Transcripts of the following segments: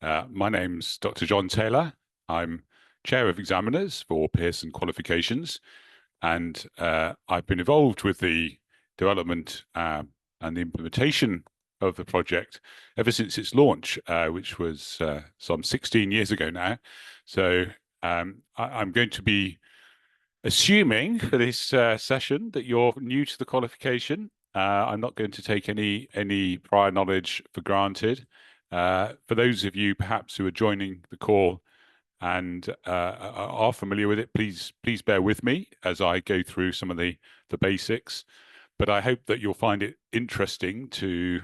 My name's Dr. John Taylor. I'm Chair of Examiners for Pearson Qualifications, and I've been involved with the development and the implementation of the project ever since its launch, which was some 16 years ago now. So I'm going to be assuming for this session that you're new to the qualification. I'm not going to take any prior knowledge for granted. For those of you perhaps who are joining the call and are familiar with it, please bear with me as I go through some of the basics. But I hope that you'll find it interesting to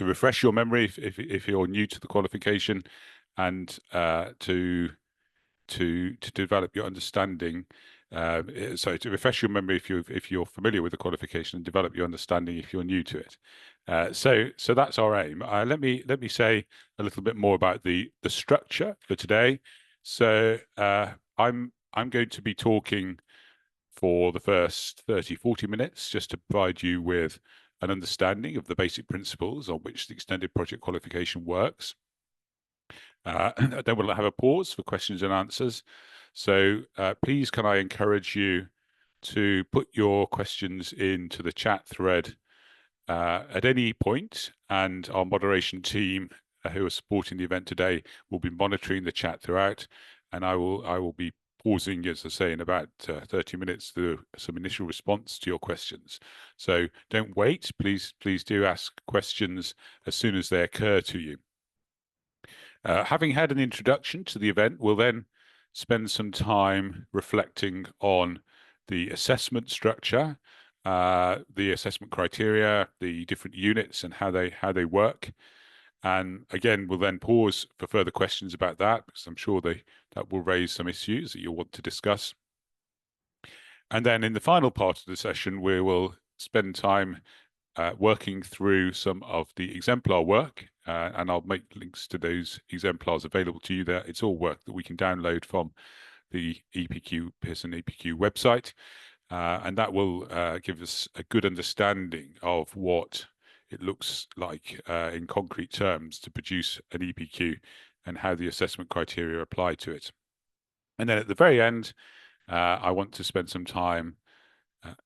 refresh your memory if you're new to the qualification, and to develop your understanding. So to refresh your memory if you're familiar with the qualification, and develop your understanding if you're new to it. So that's our aim. Let me say a little bit more about the structure for today. So I'm going to be talking for the first 30-40 minutes just to provide you with an understanding of the basic principles on which the extended project qualification works. Then we'll have a pause for questions and answers. So please can I encourage you to put your questions into the chat thread at any point, and our moderation team who are supporting the event today will be monitoring the chat throughout, and I will be pausing, as I say, in about 30 minutes to some initial response to your questions. So don't wait. Please do ask questions as soon as they occur to you. Having had an introduction to the event, we'll then spend some time reflecting on the assessment structure, the assessment criteria, the different units and how they work. And again, we'll then pause for further questions about that, because I'm sure that will raise some issues that you'll want to discuss. And then in the final part of the session, we will spend time working through some of the exemplar work, and I'll make links to those exemplars available to you there. It's all work that we can download from the EPQ, Pearson EPQ website, and that will give us a good understanding of what it looks like in concrete terms to produce an EPQ and how the assessment criteria apply to it. And then at the very end, I want to spend some time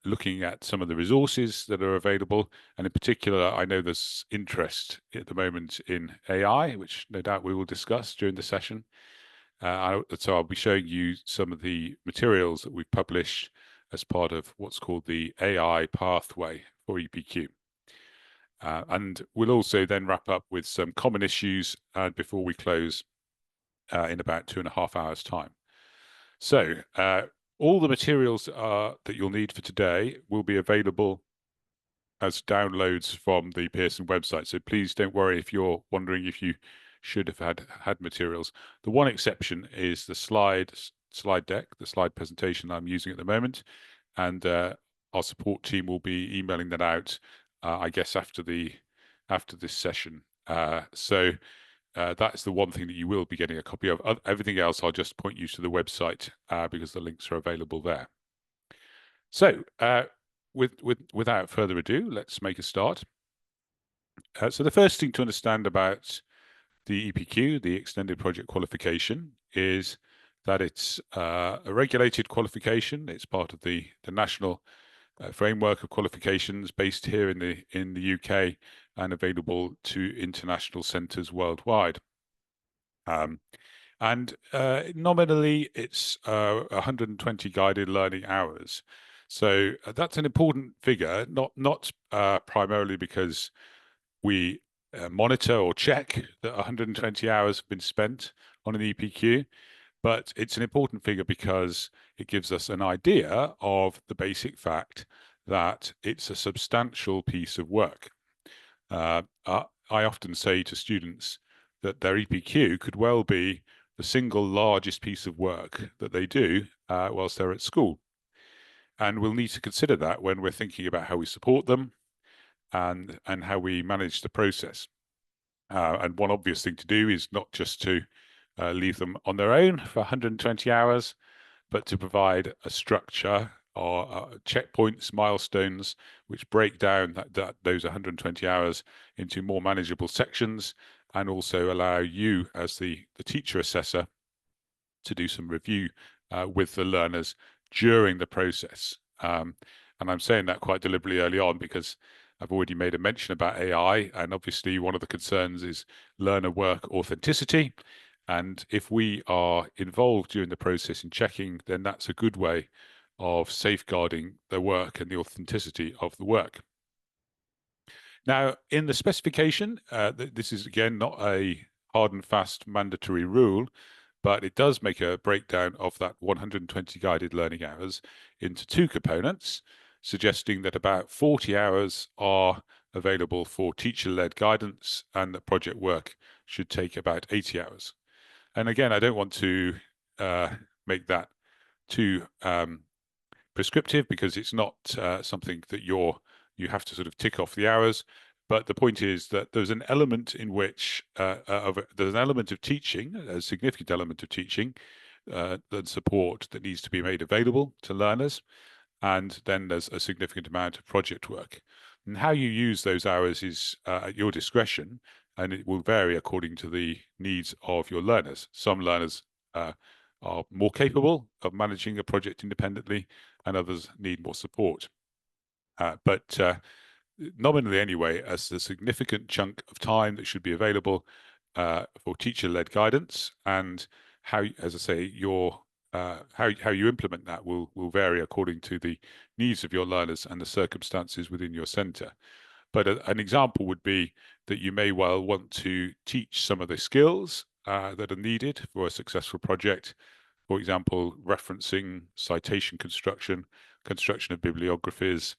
looking at some of the resources that are available. And in particular, I know there's interest at the moment in AI, which no doubt we will discuss during the session. So I'll be showing you some of the materials that we've published as part of what's called the AI pathway for EPQ. And we'll also then wrap up with some common issues before we close in about 2.5 hours' time. So all the materials that you'll need for today will be available as downloads from the Pearson website. So please don't worry if you're wondering if you should have had materials. The one exception is the slide deck, the slide presentation I'm using at the moment, and our support team will be emailing that out, I guess after this session. So that's the one thing that you will be getting a copy of. Everything else, I'll just point you to the website because the links are available there. So without further ado, let's make a start. So the first thing to understand about the EPQ, the Extended Project Qualification, is that it's a regulated qualification. It's part of the national framework of qualifications based here in the UK and available to international centres worldwide. And nominally, it's 120 guided learning hours. So that's an important figure, not primarily because we monitor or check that 120 hours have been spent on an EPQ, but it's an important figure because it gives us an idea of the basic fact that it's a substantial piece of work. I often say to students that their EPQ could well be the single largest piece of work that they do whilst they're at school. And we'll need to consider that when we're thinking about how we support them and how we manage the process. And one obvious thing to do is not just to leave them on their own for 120 hours, but to provide a structure or checkpoints, milestones, which break down those 120 hours into more manageable sections and also allow you as the teacher assessor to do some review with the learners during the process. And I'm saying that quite deliberately early on because I've already made a mention about AI, and obviously one of the concerns is learner work authenticity. And if we are involved during the process in checking, then that's a good way of safeguarding the work and the authenticity of the work. Now, in the specification, this is again not a hard and fast mandatory rule, but it does make a breakdown of that 120 guided learning hours into two components, suggesting that about 40 hours are available for teacher-led guidance and that project work should take about 80 hours. And again, I don't want to make that too prescriptive because it's not something that you have to sort of tick off the hours. But the point is that there's an element in which there's an element of teaching, a significant element of teaching and support that needs to be made available to learners. And then there's a significant amount of project work. And how you use those hours is at your discretion, and it will vary according to the needs of your learners. Some learners are more capable of managing a project independently, and others need more support. But nominally anyway, as a significant chunk of time that should be available for teacher-led guidance, and how, as I say, how you implement that will vary according to the needs of your learners and the circumstances within your centre. But an example would be that you may well want to teach some of the skills that are needed for a successful project. For example, referencing, citation construction, construction of bibliographies,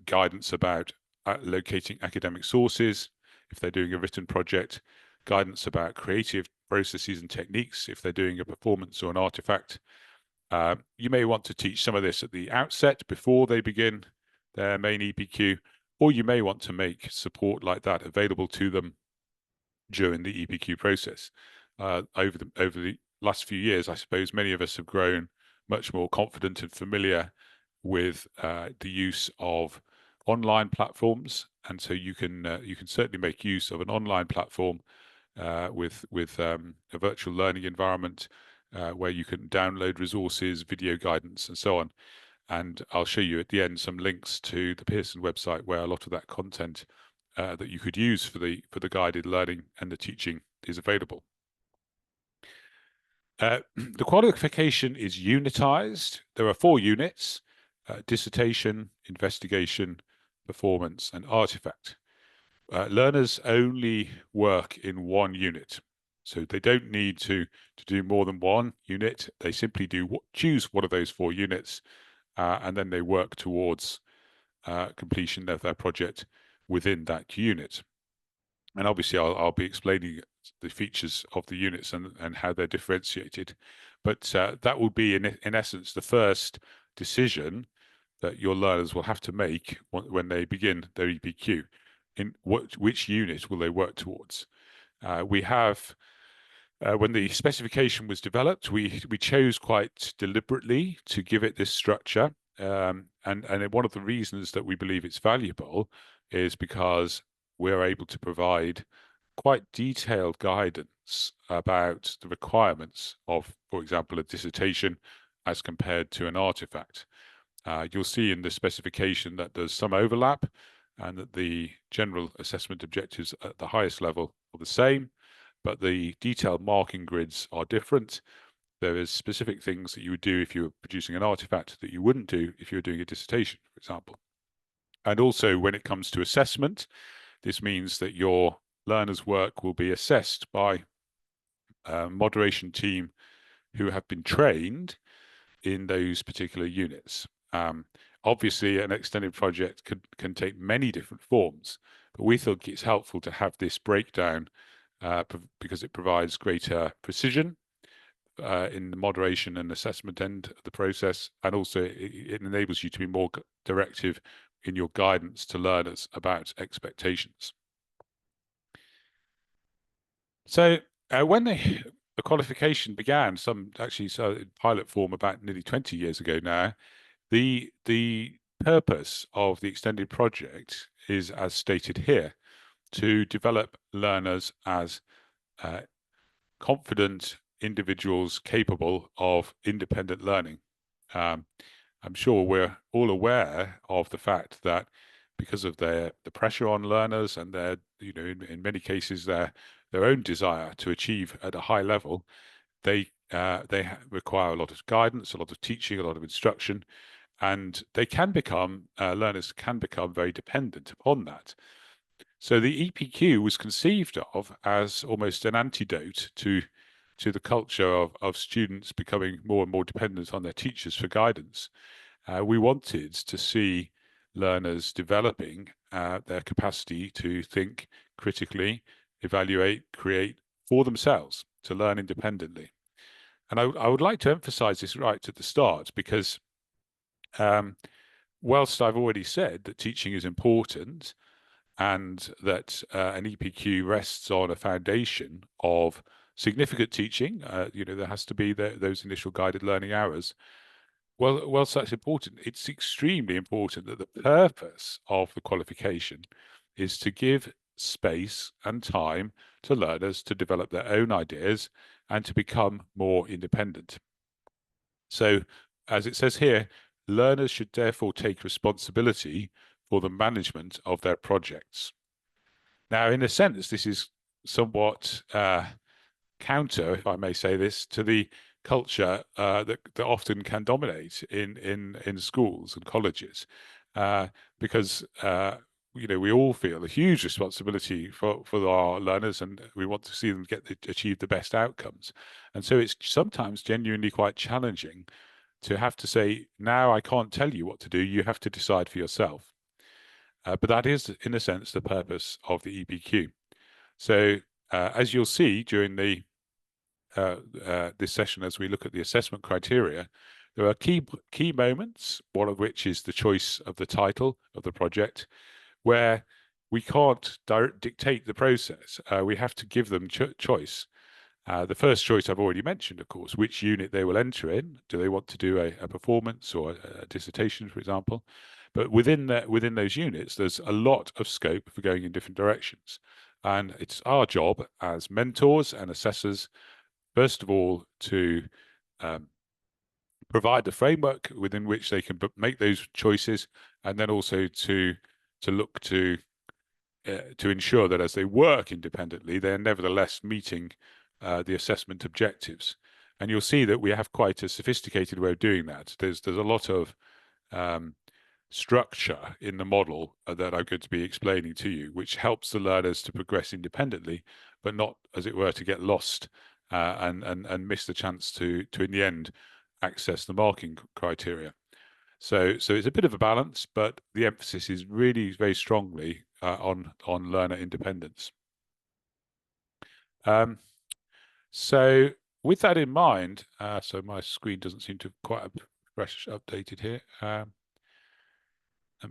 guidance about locating academic sources if they're doing a written project, guidance about creative processes and techniques if they're doing a performance or an artifact. You may want to teach some of this at the outset before they begin their main EPQ, or you may want to make support like that available to them during the EPQ process. Over the last few years, I suppose many of us have grown much more confident and familiar with the use of online platforms, and so you can certainly make use of an online platform with a virtual learning environment where you can download resources, video guidance, and so on. And I'll show you at the end some links to the Pearson website where a lot of that content that you could use for the guided learning and the teaching is available. The qualification is unitized. There are 4 units: dissertation, investigation, performance, and artifact. Learners only work in one unit, so they don't need to do more than one unit. They simply choose one of those 4 units, and then they work towards completion of their project within that unit. And obviously, I'll be explaining the features of the units and how they're differentiated. But that will be, in essence, the first decision that your learners will have to make when they begin their EPQ. In which unit will they work towards? We have, when the specification was developed, we chose quite deliberately to give it this structure. And one of the reasons that we believe it's valuable is because we're able to provide quite detailed guidance about the requirements of, for example, a dissertation as compared to an artifact. You'll see in the specification that there's some overlap and that the general assessment objectives at the highest level are the same, but the detailed marking grids are different. There is specific things that you would do if you were producing an artifact that you wouldn't do if you were doing a dissertation, for example. And also when it comes to assessment, this means that your learners' work will be assessed by a moderation team who have been trained in those particular units. Obviously, an extended project can take many different forms, but we think it's helpful to have this breakdown because it provides greater precision in the moderation and assessment end of the process, and also it enables you to be more directive in your guidance to learners about expectations. So when the qualification began, so in pilot form about nearly 20 years ago now, the purpose of the extended project is as stated here. to develop learners as confident individuals capable of independent learning. I'm sure we're all aware of the fact that because of the pressure on learners and their, in many cases their own desire to achieve at a high level, they require a lot of guidance, a lot of teaching, a lot of instruction, and they can become learners can become very dependent upon that. So the EPQ was conceived of as almost an antidote to the culture of students becoming more and more dependent on their teachers for guidance. We wanted to see learners developing their capacity to think critically, evaluate, create for themselves, to learn independently. And I would like to emphasize this right at the start, because whilst I've already said that teaching is important, and that an EPQ rests on a foundation of significant teaching, there has to be those initial guided learning hours. Well, whilst that's important, it's extremely important that the purpose of the qualification is to give space and time to learners to develop their own ideas and to become more independent. So, as it says here, learners should therefore take responsibility for the management of their projects. Now, in a sense, this is somewhat counter, if I may say this, to the culture that often can dominate in schools and colleges, because we all feel a huge responsibility for our learners, and we want to see them achieve the best outcomes. And so it's sometimes genuinely quite challenging to have to say, now I can't tell you what to do, you have to decide for yourself. But that is, in a sense, the purpose of the EPQ. So as you'll see during this session, as we look at the assessment criteria, there are key moments, one of which is the choice of the title of the project, where we can't dictate the process. We have to give them choice. The first choice I've already mentioned, of course, which unit they will enter in. Do they want to do a performance or a dissertation, for example? But within those units, there's a lot of scope for going in different directions. And it's our job as mentors and assessors, first of all, to provide the framework within which they can make those choices, and then also to look to ensure that as they work independently, they're nevertheless meeting the assessment objectives. And you'll see that we have quite a sophisticated way of doing that. There's a lot of structure in the model that I'm going to be explaining to you, which helps the learners to progress independently, but not, as it were, to get lost and miss the chance to in the end access the marking criteria. So it's a bit of a balance, but the emphasis is really very strongly on learner independence. So with that in mind, so my screen doesn't seem to quite have fresh updated here. Let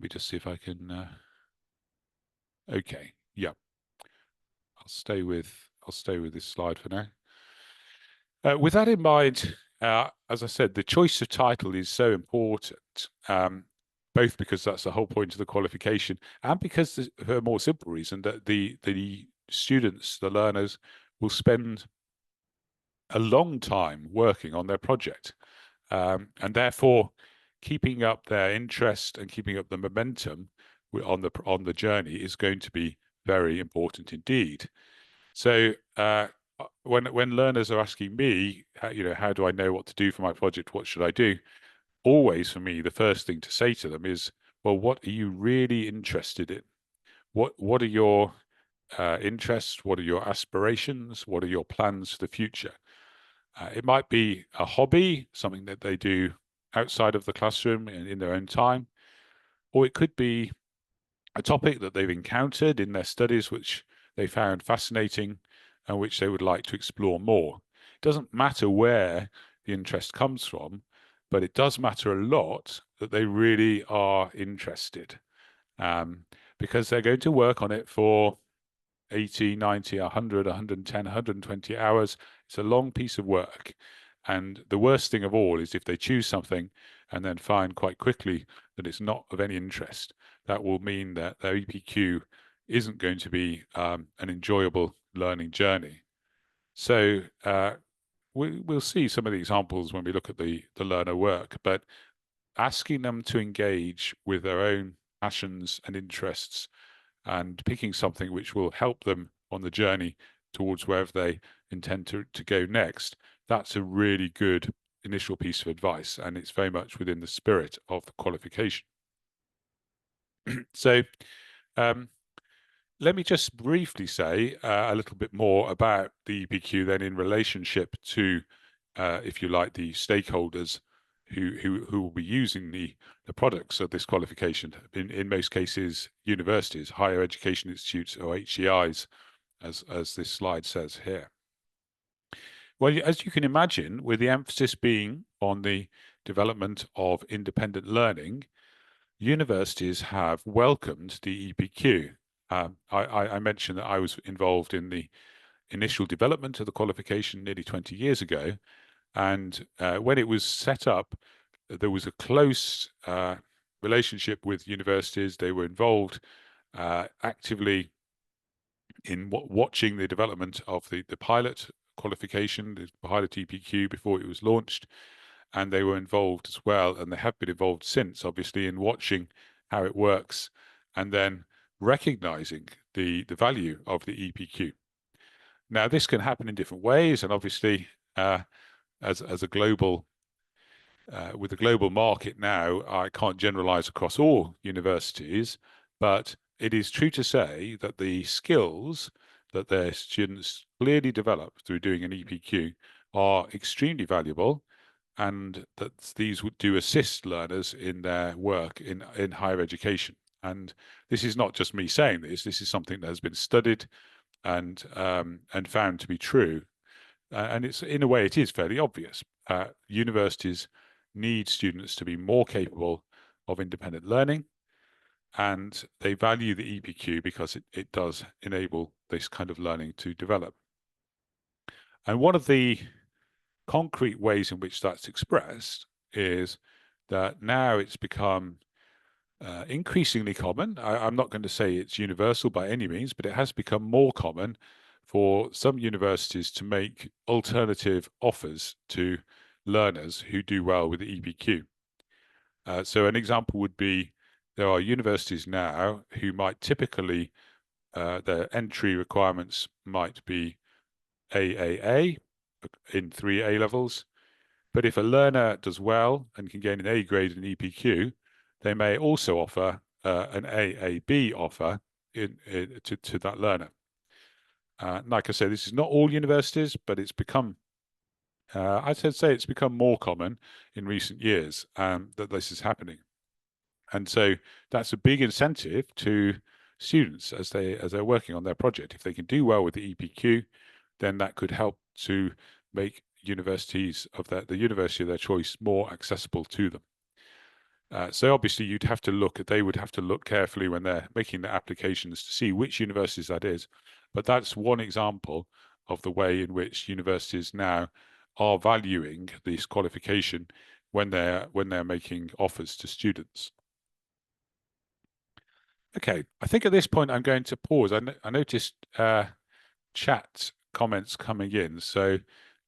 me just see if I can. Okay, yeah, I'll stay with this slide for now. With that in mind, as I said, the choice of title is so important, both because that's the whole point of the qualification, and because for a more simple reason that the students, the learners, will spend a long time working on their project, and therefore keeping up their interest and keeping up the momentum on the journey is going to be very important indeed. So when learners are asking me, how do I know what to do for my project? What should I do? Always, for me, the first thing to say to them is, well, what are you really interested in? What are your interests? What are your aspirations? What are your plans for the future? It might be a hobby, something that they do outside of the classroom in their own time, or it could be a topic that they've encountered in their studies which they found fascinating and which they would like to explore more. It doesn't matter where the interest comes from, but it does matter a lot that they really are interested, because they're going to work on it for 80, 90, 100, 110, 120 hours. It's a long piece of work. And the worst thing of all is if they choose something and then find quite quickly that it's not of any interest. That will mean that their EPQ isn't going to be an enjoyable learning journey. So we'll see some of the examples when we look at the learner work, but asking them to engage with their own passions and interests and picking something which will help them on the journey towards wherever they intend to go next, that's a really good initial piece of advice, and it's very much within the spirit of the qualification. So let me just briefly say a little bit more about the EPQ then in relationship to, if you like, the stakeholders who will be using the products of this qualification. In most cases, universities, higher education institutes, or HEIs, as this slide says here. Well, as you can imagine, with the emphasis being on the development of independent learning, universities have welcomed the EPQ. I mentioned that I was involved in the initial development of the qualification nearly 20 years ago. And when it was set up, there was a close relationship with universities. They were involved actively in watching the development of the pilot qualification, the pilot EPQ, before it was launched. And they were involved as well, and they have been involved since, obviously, in watching how it works and then recognizing the value of the EPQ. Now, this can happen in different ways, and obviously, as a global with the global market now, I can't generalize across all universities, but it is true to say that the skills that their students clearly develop through doing an EPQ are extremely valuable, and that these do assist learners in their work in higher education. And this is not just me saying this. This is something that has been studied and found to be true. And it's, in a way, it is fairly obvious. Universities need students to be more capable of independent learning, and they value the EPQ because it does enable this kind of learning to develop. And one of the concrete ways in which that's expressed is that now it's become increasingly common. I'm not going to say it's universal by any means, but it has become more common for some universities to make alternative offers to learners who do well with the EPQ. So an example would be there are universities now who might typically, their entry requirements might be AAA in 3 A levels. But if a learner does well and can gain an A grade in EPQ, they may also offer an AAB offer to that learner. Like I say, this is not all universities, but it's become, I'd say it's become more common in recent years that this is happening. And so that's a big incentive to students as they're working on their project. If they can do well with the EPQ, then that could help to make universities of the university of their choice more accessible to them. So obviously they would have to look carefully when they're making their applications to see which universities that is. But that's one example of the way in which universities now are valuing this qualification when they're making offers to students. Okay, I think at this point I'm going to pause. I noticed chat comments coming in, so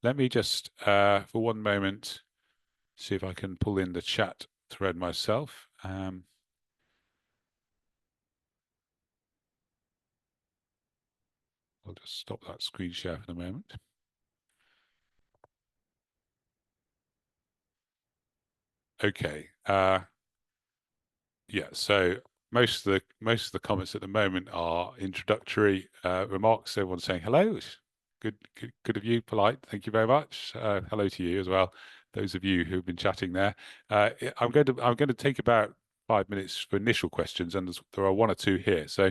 let me just for one moment see if I can pull in the chat thread myself. I'll just stop that screen share for the moment. Okay. Yeah, so most of the comments at the moment are introductory remarks. Everyone's saying hello. Good of you, polite. Thank you very much. Hello to you as well. Those of you who've been chatting there. I'm going to take about 5 minutes for initial questions, and there are one or two here. So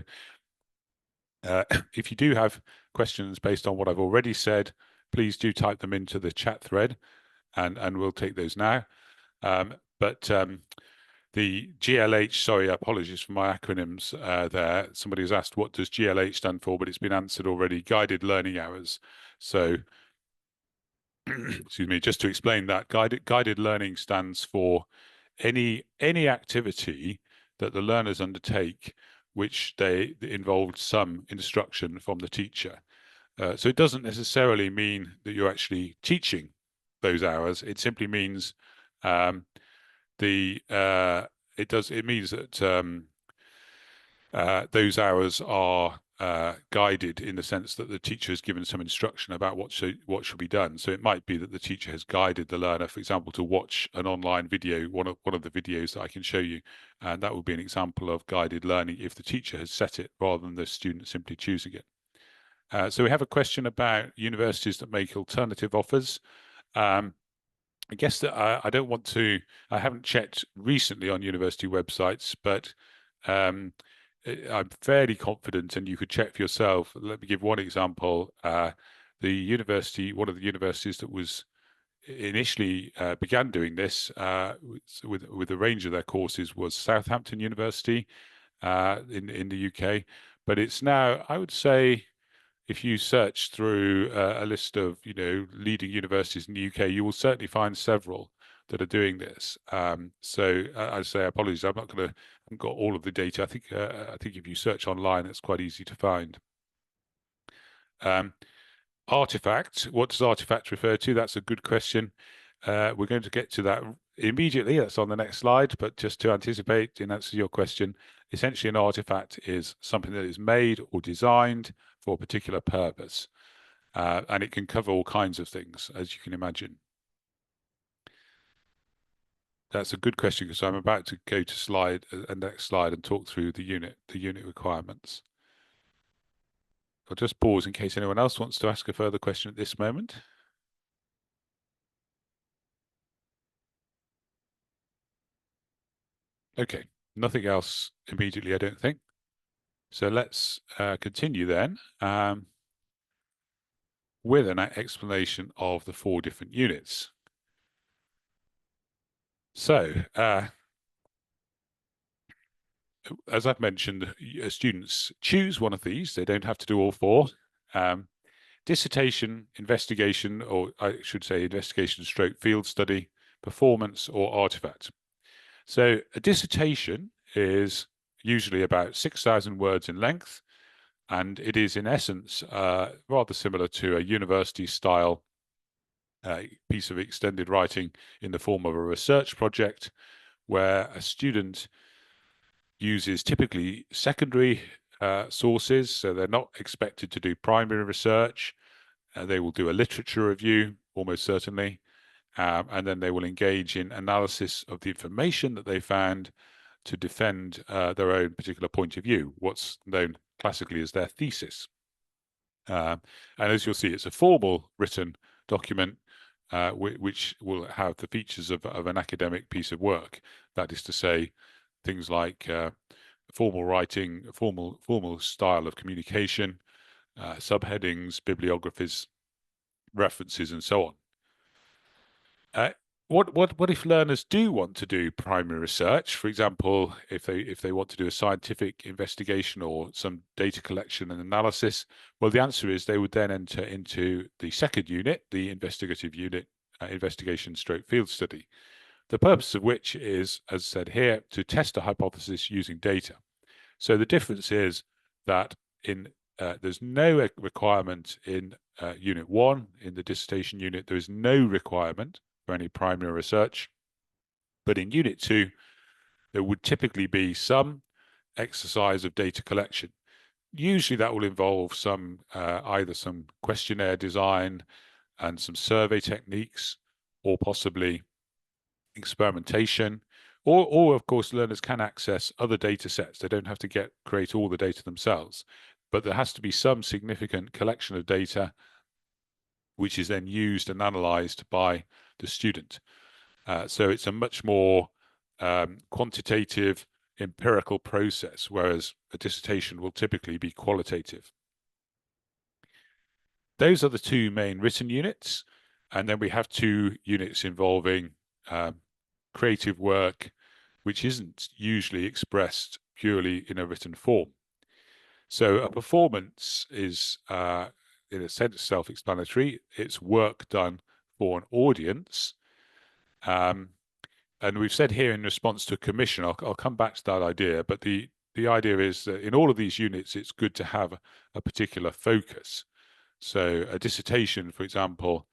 if you do have questions based on what I've already said, please do type them into the chat thread, and we'll take those now. The GLH, sorry, apologies for my acronyms there. Somebody has asked, what does GLH stand for? But it's been answered already, guided learning hours. So, excuse me, just to explain that, guided learning stands for any activity that the learners undertake which they involved some instruction from the teacher. So it doesn't necessarily mean that you're actually teaching those hours. It simply means the it means that those hours are guided in the sense that the teacher has given some instruction about what should be done. So it might be that the teacher has guided the learner, for example, to watch an online video, one of the videos that I can show you, and that would be an example of guided learning if the teacher has set it rather than the student simply choosing it. So we have a question about universities that make alternative offers. I guess that I don't want to, I haven't checked recently on university websites, but um, I'm fairly confident, and you could check for yourself. Let me give one example. The university, one of the universities that was initially began doing this with a range of their courses was Southampton University in the UK, but it's now, I would say, if you search through a list of leading universities in the UK, you will certainly find several that are doing this. So I say apologies, I'm not going to. I haven't got all of the data. I think if you search online, it's quite easy to find. Artifact. What does artifact refer to? That's a good question. We're going to get to that immediately. That's on the next slide. But just to anticipate, in answer to your question, essentially an artifact is something that is made or designed for a particular purpose. And it can cover all kinds of things, as you can imagine. That's a good question because I'm about to go to next slide and talk through the unit requirements. I'll just pause in case anyone else wants to ask a further question at this moment. Okay, nothing else immediately, I don't think. So let's continue then with an explanation of the 4 different units. So, as I've mentioned, students choose one of these. They don't have to do all 4. Dissertation, investigation, or I should say investigation stroke field study, performance, or artifact. So a dissertation is usually about 6,000 words in length, and it is in essence rather similar to a university-style piece of extended writing in the form of a research project, where a student uses typically secondary sources, so they're not expected to do primary research. They will do a literature review, almost certainly, and then they will engage in analysis of the information that they found to defend their own particular point of view, what's known classically as their thesis. And as you'll see, it's a formal written document which will have the features of an academic piece of work. That is to say, things like formal writing, formal style of communication, subheadings, bibliographies, references, and so on. What if learners do want to do primary research? For example, if they want to do a scientific investigation or some data collection and analysis, well, the answer is they would then enter into the second unit, the investigative unit, investigation stroke field study. The purpose of which is, as said here, to test a hypothesis using data. So the difference is that there's no requirement in Unit 1, in the dissertation unit, there is no requirement for any primary research. But in Unit 2, there would typically be some exercise of data collection. Usually that will involve some either some questionnaire design and some survey techniques, or possibly experimentation, or of course learners can access other data sets. They don't have to create all the data themselves, but there has to be some significant collection of data which is then used and analyzed by the student. So it's a much more quantitative, empirical process, whereas a dissertation will typically be qualitative. Those are the 2 main written units, and then we have 2 units involving creative work, which isn't usually expressed purely in a written form. So a performance is, in a sense, self-explanatory. It's work done for an audience. And we've said here in response to a commission, I'll come back to that idea, but the the idea is that in all of these units, it's good to have a particular focus. So a dissertation, for example,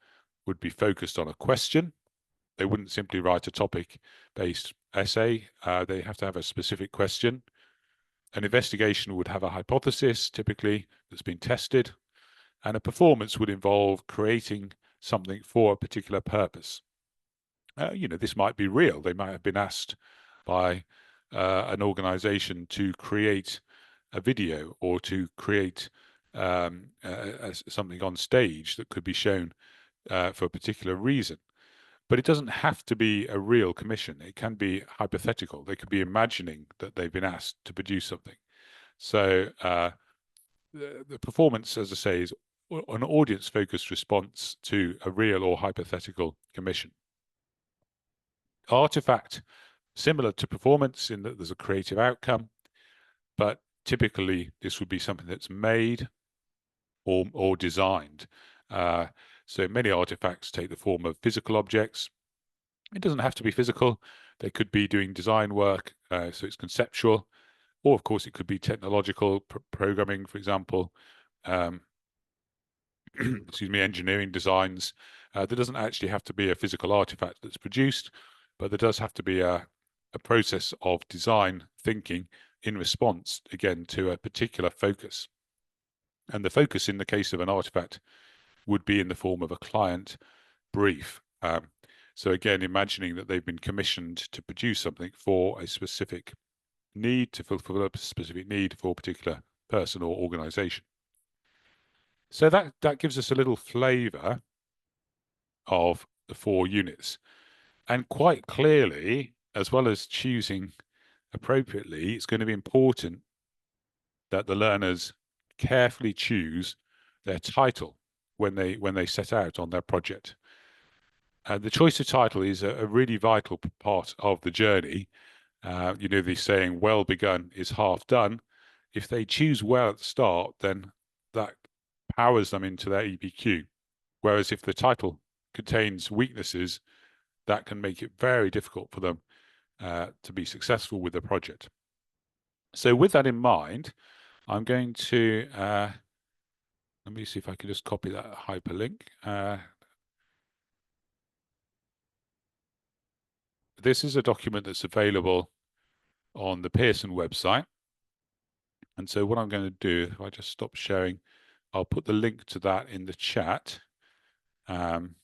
would be focused on a question. They wouldn't simply write a topic-based essay. They have to have a specific question. An investigation would have a hypothesis, typically, that's been tested. And a performance would involve creating something for a particular purpose. This might be real. They might have been asked by an organization to create a video or to create something on stage that could be shown for a particular reason. But it doesn't have to be a real commission. It can be hypothetical. They could be imagining that they've been asked to produce something. So the performance, as I say, is an audience-focused response to a real or hypothetical commission. Artifact, similar to performance in that there's a creative outcome, but typically this would be something that's made or designed. So many artifacts take the form of physical objects. It doesn't have to be physical. They could be doing design work, so it's conceptual, or of course it could be technological programming, for example. Excuse me, engineering designs. There doesn't actually have to be a physical artifact that's produced, but there does have to be a process of design thinking in response, again, to a particular focus. And the focus in the case of an artifact would be in the form of a client brief. So again, imagining that they've been commissioned to produce something for a specific need, to fulfill a specific need for a particular person or organization. So that gives us a little flavor of the 4 units. And quite clearly, as well as choosing appropriately, it's going to be important that the learners carefully choose their title when they set out on their project. The choice of title is a really vital part of the journey. The saying, well begun is half done. If they choose well at the start, then that powers them into their EPQ. Whereas if the title contains weaknesses, that can make it very difficult for them to be successful with the project. So with that in mind, I'm going to, let me see if I can just copy that hyperlink. This is a document that's available on the Pearson website. And so what I'm going to do, if I just stop sharing, I'll put the link to that in the chat. And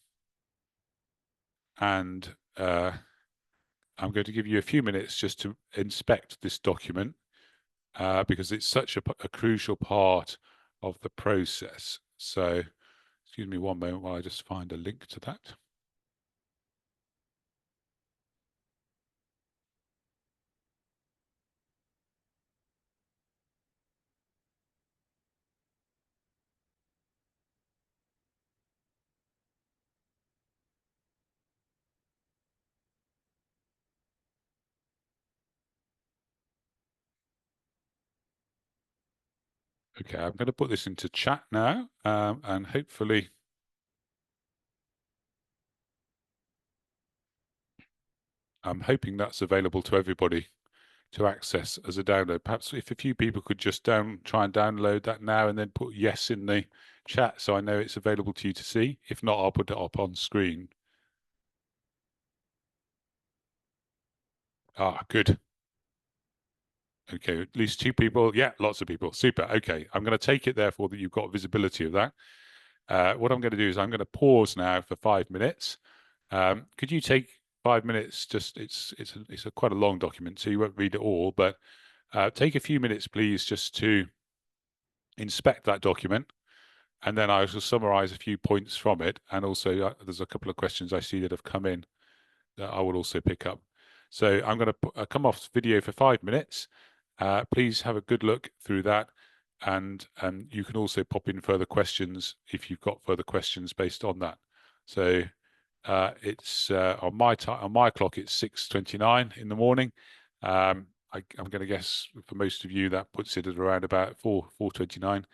I'm going to give you a few minutes just to inspect this document because it's such a crucial part of the process. So excuse me one moment while I just find a link to that. Okay, I'm going to put this into chat now, and hopefully I'm hoping that's available to everybody to access as a download. Perhaps if a few people could just try and download that now and then put yes in the chat so I know it's available to you to see. If not, I'll put it up on screen. Ah, good. Okay, at least 2 people. Yeah, lots of people. Super. Okay, I'm going to take it therefore that you've got visibility of that. What I'm going to do is I'm going to pause now for 5 minutes. Could you take 5 minutes? Just it's quite a long document, so you won't read it all, but take a few minutes, please, just to inspect that document, and then I will summarize a few points from it. And also, there's a couple of questions I see that have come in that I will also pick up. So I'm going to come off video for 5 minutes. Please have a good look through that, and you can also pop in further questions if you've got further questions based on that. So it's on my clock, it's 6:29 in the morning. I'm going to guess for most of you that puts it at around about 4:29.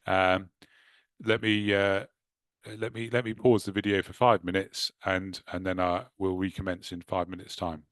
Let me pause the video for 5 minutes, and then we'll recommence in 5 minutes' time.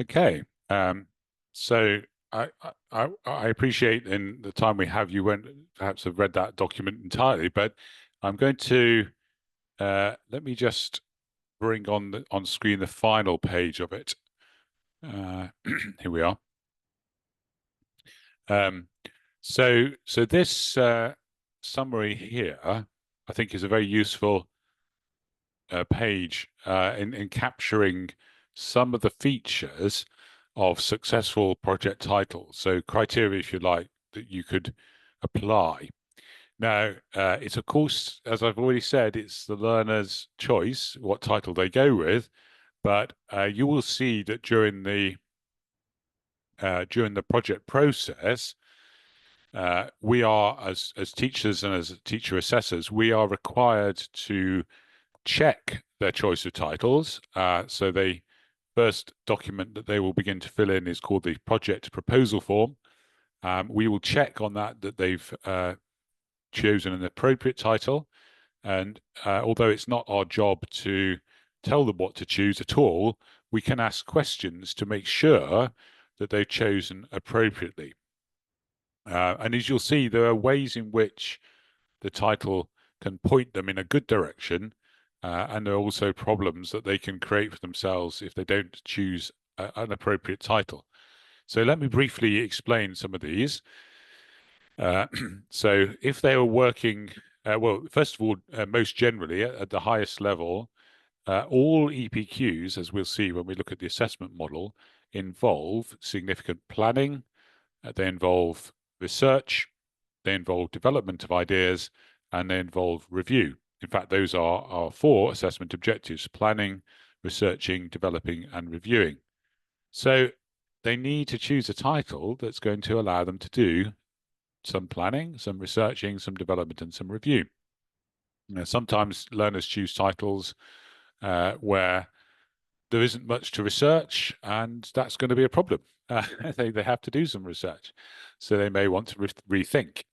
Okay. So I appreciate in the time we have, you won't perhaps have read that document entirely, but I'm going to let me just bring on screen the final page of it. Here we are. Um, so this summary here, I think, is a very useful page in capturing some of the features of successful project titles. So criteria, if you like, that you could apply. Now, it's of course, as I've already said, it's the learner's choice what title they go with, but you will see that during the project process, we are as teachers and as teacher assessors, we are required to check their choice of titles. So the first document that they will begin to fill in is called the project proposal form. We will check on that they've chosen an appropriate title. And although it's not our job to tell them what to choose at all, we can ask questions to make sure that they've chosen appropriately. And as you'll see, there are ways in which the title can point them in a good direction, and there are also problems that they can create for themselves if they don't choose an appropriate title. So let me briefly explain some of these. So if they were working, well, first of all, most generally at the highest level, all EPQs, as we'll see when we look at the assessment model, involve significant planning, they involve research, they involve development of ideas, and they involve review. In fact, those are our four assessment objectives: planning, researching, developing, and reviewing. So they need to choose a title that's going to allow them to do some planning, some researching, some development, and some review. Now, sometimes learners choose titles where there isn't much to research, and that's going to be a problem. They have to do some research, so they may want to rethink.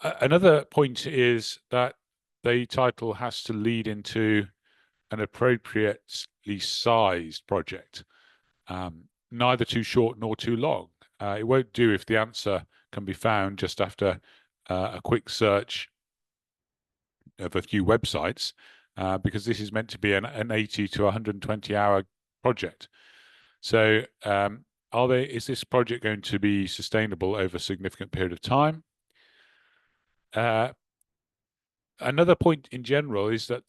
Another point is that the title has to lead into an appropriately sized project, neither too short nor too long. It won't do if the answer can be found just after a quick search of a few websites, because this is meant to be an 80 to 120 hour project. So is this project going to be sustainable over a significant period of time? Another point in general is that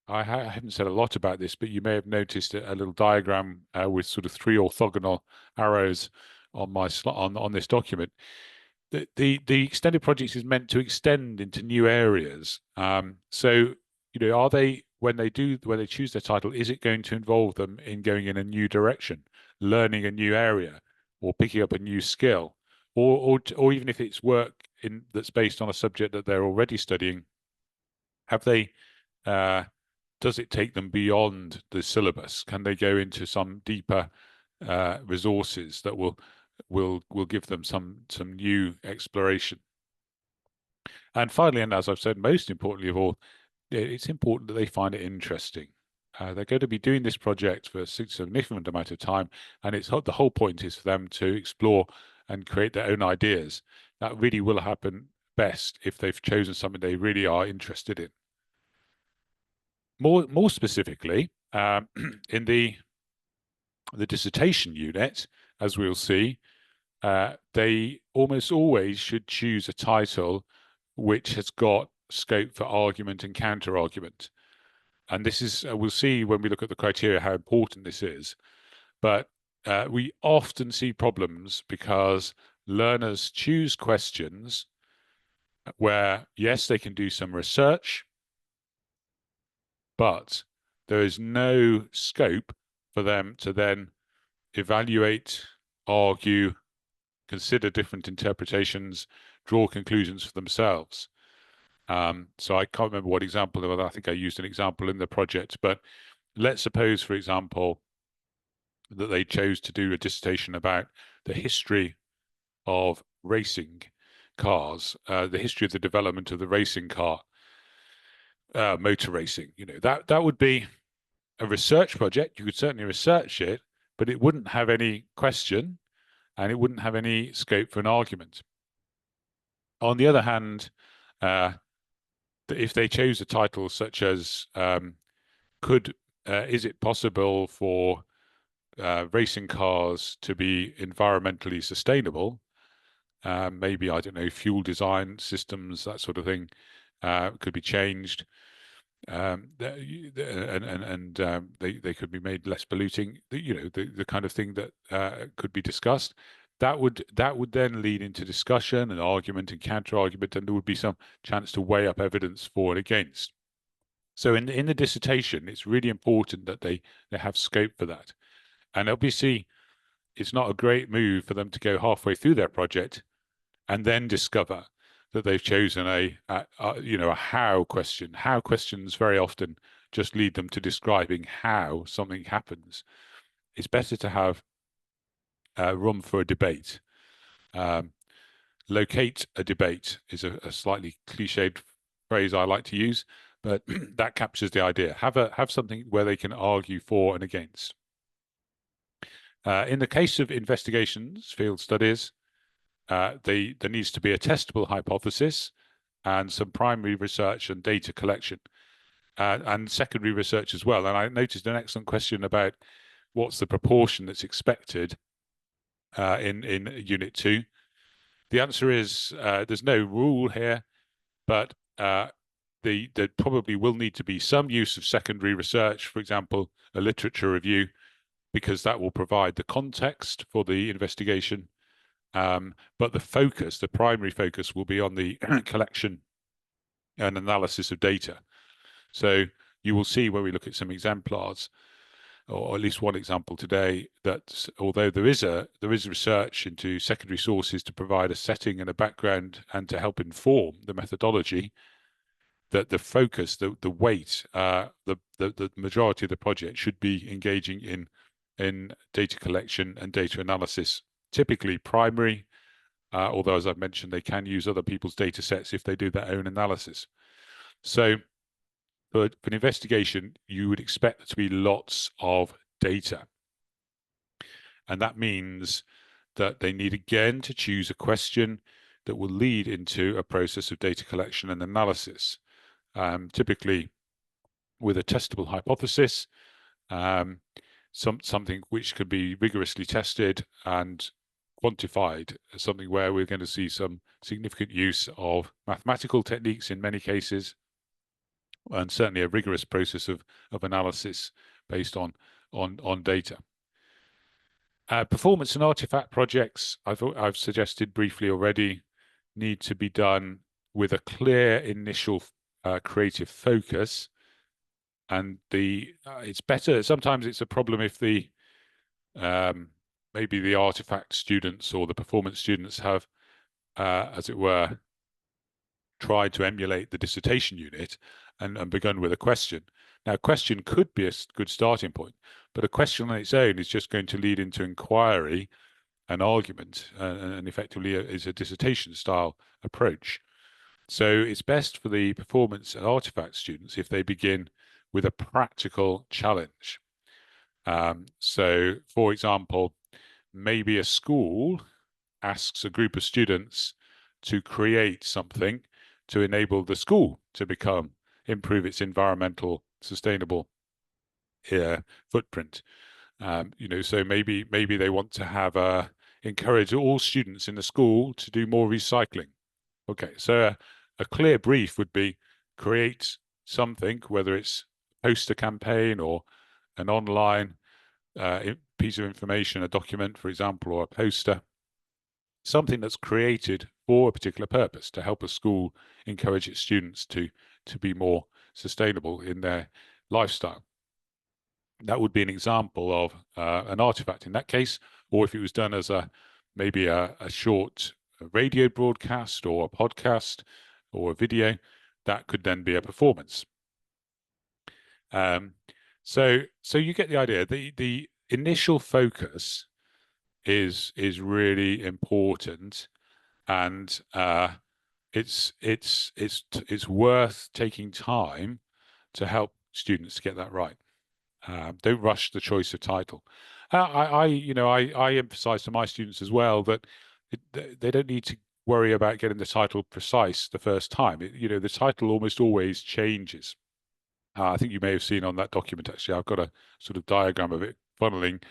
I haven't said a lot about this, but you may have noticed a little diagram with sort of three orthogonal arrows on on this document. The extended project is meant to extend into new areas. So, are they when they choose their title, is it going to involve them in going in a new direction, learning a new area, or picking up a new skill, or even if it's work that's based on a subject that they're already studying, have they does it take them beyond the syllabus? Can they go into some deeper resources that will give them some new exploration? And finally, and as I've said, most importantly of all, it's important that they find it interesting. They're going to be doing this project for a significant amount of time, and the whole point is for them to explore and create their own ideas. That really will happen best if they've chosen something they really are interested in. More specifically, in the dissertation unit, as we'll see, they almost always should choose a title which has got scope for argument and counter argument. And this is, we'll see when we look at the criteria how important this is. But we often see problems because learners choose questions where, yes, they can do some research, but there is no scope for them to then evaluate, argue, consider different interpretations, draw conclusions for themselves. So I can't remember what example, I think I used an example in the project, but let's suppose, for example, that they chose to do a dissertation about the history of racing cars, the history of the development of the racing car, motor racing. That would be a research project. You could certainly research it, but it wouldn't have any question and it wouldn't have any scope for an argument. On the other hand, if they chose a title such as is it possible for racing cars to be environmentally sustainable? Maybe, I don't know, fuel design systems, that sort of thing, could be changed, they could be made less polluting. The kind of thing that could be discussed. That would then lead into discussion and argument and counter argument, and there would be some chance to weigh up evidence for and against. So in the dissertation, it's really important that they have scope for that. And obviously, it's not a great move for them to go halfway through their project and then discover that they've chosen a how question. How questions very often just lead them to describing how something happens. It's better to have room for a debate. Locate a debate is a slightly cliched phrase I like to use, but that captures the idea. Have something where they can argue for and against. In the case of investigations, field studies, there needs to be a testable hypothesis and some primary research and data collection, and secondary research as well. And I noticed an excellent question about what's the proportion that's expected in Unit 2. The answer is there's no rule here, but there probably will need to be some use of secondary research, for example, a literature review, because that will provide the context for the investigation. But the primary focus will be on the collection and analysis of data. So you will see when we look at some exemplars, or at least one example today, that although there is research into secondary sources to provide a setting and a background and to help inform the methodology, that the focus, the weight, the majority of the project should be engaging in data collection and data analysis, typically primary, although, as I've mentioned, they can use other people's data sets if they do their own analysis. So for an investigation, you would expect there to be lots of data. And that means that they need again to choose a question that will lead into a process of data collection and analysis, typically with a testable hypothesis, something which could be rigorously tested and quantified, something where we're going to see some significant use of mathematical techniques in many cases, and certainly a rigorous process of analysis based on data. Performance and artifact projects, I've suggested briefly already, need to be done with a clear initial creative focus, and it's better. Sometimes it's a problem if maybe the artifact students or the performance students have, as it were, tried to emulate the dissertation unit and begun with a question. Now, a question could be a good starting point, but a question on its own is just going to lead into inquiry and argument, and effectively is a dissertation style approach. So it's best for the performance and artifact students if they begin with a practical challenge. So, for example, maybe a school asks a group of students to create something to enable the school to improve its environmental sustainable footprint. So maybe they want to encourage all students in the school to do more recycling. Okay, so a clear brief would be create something, whether it's a poster campaign or an online piece of information, a document, for example, or a poster, something that's created for a particular purpose to help a school encourage its students to be more sustainable in their lifestyle. That would be an example of an artifact in that case, or if it was done as maybe a short radio broadcast or a podcast or a video, that could then be a performance. So you get the idea. The initial focus is really important, and it's worth taking time to help students to get that right. Don't rush the choice of title. I emphasize to my students as well that they don't need to worry about getting the title precise the first time. The title almost always changes. I think you may have seen on that document, actually, I've got a sort of diagram of it funneling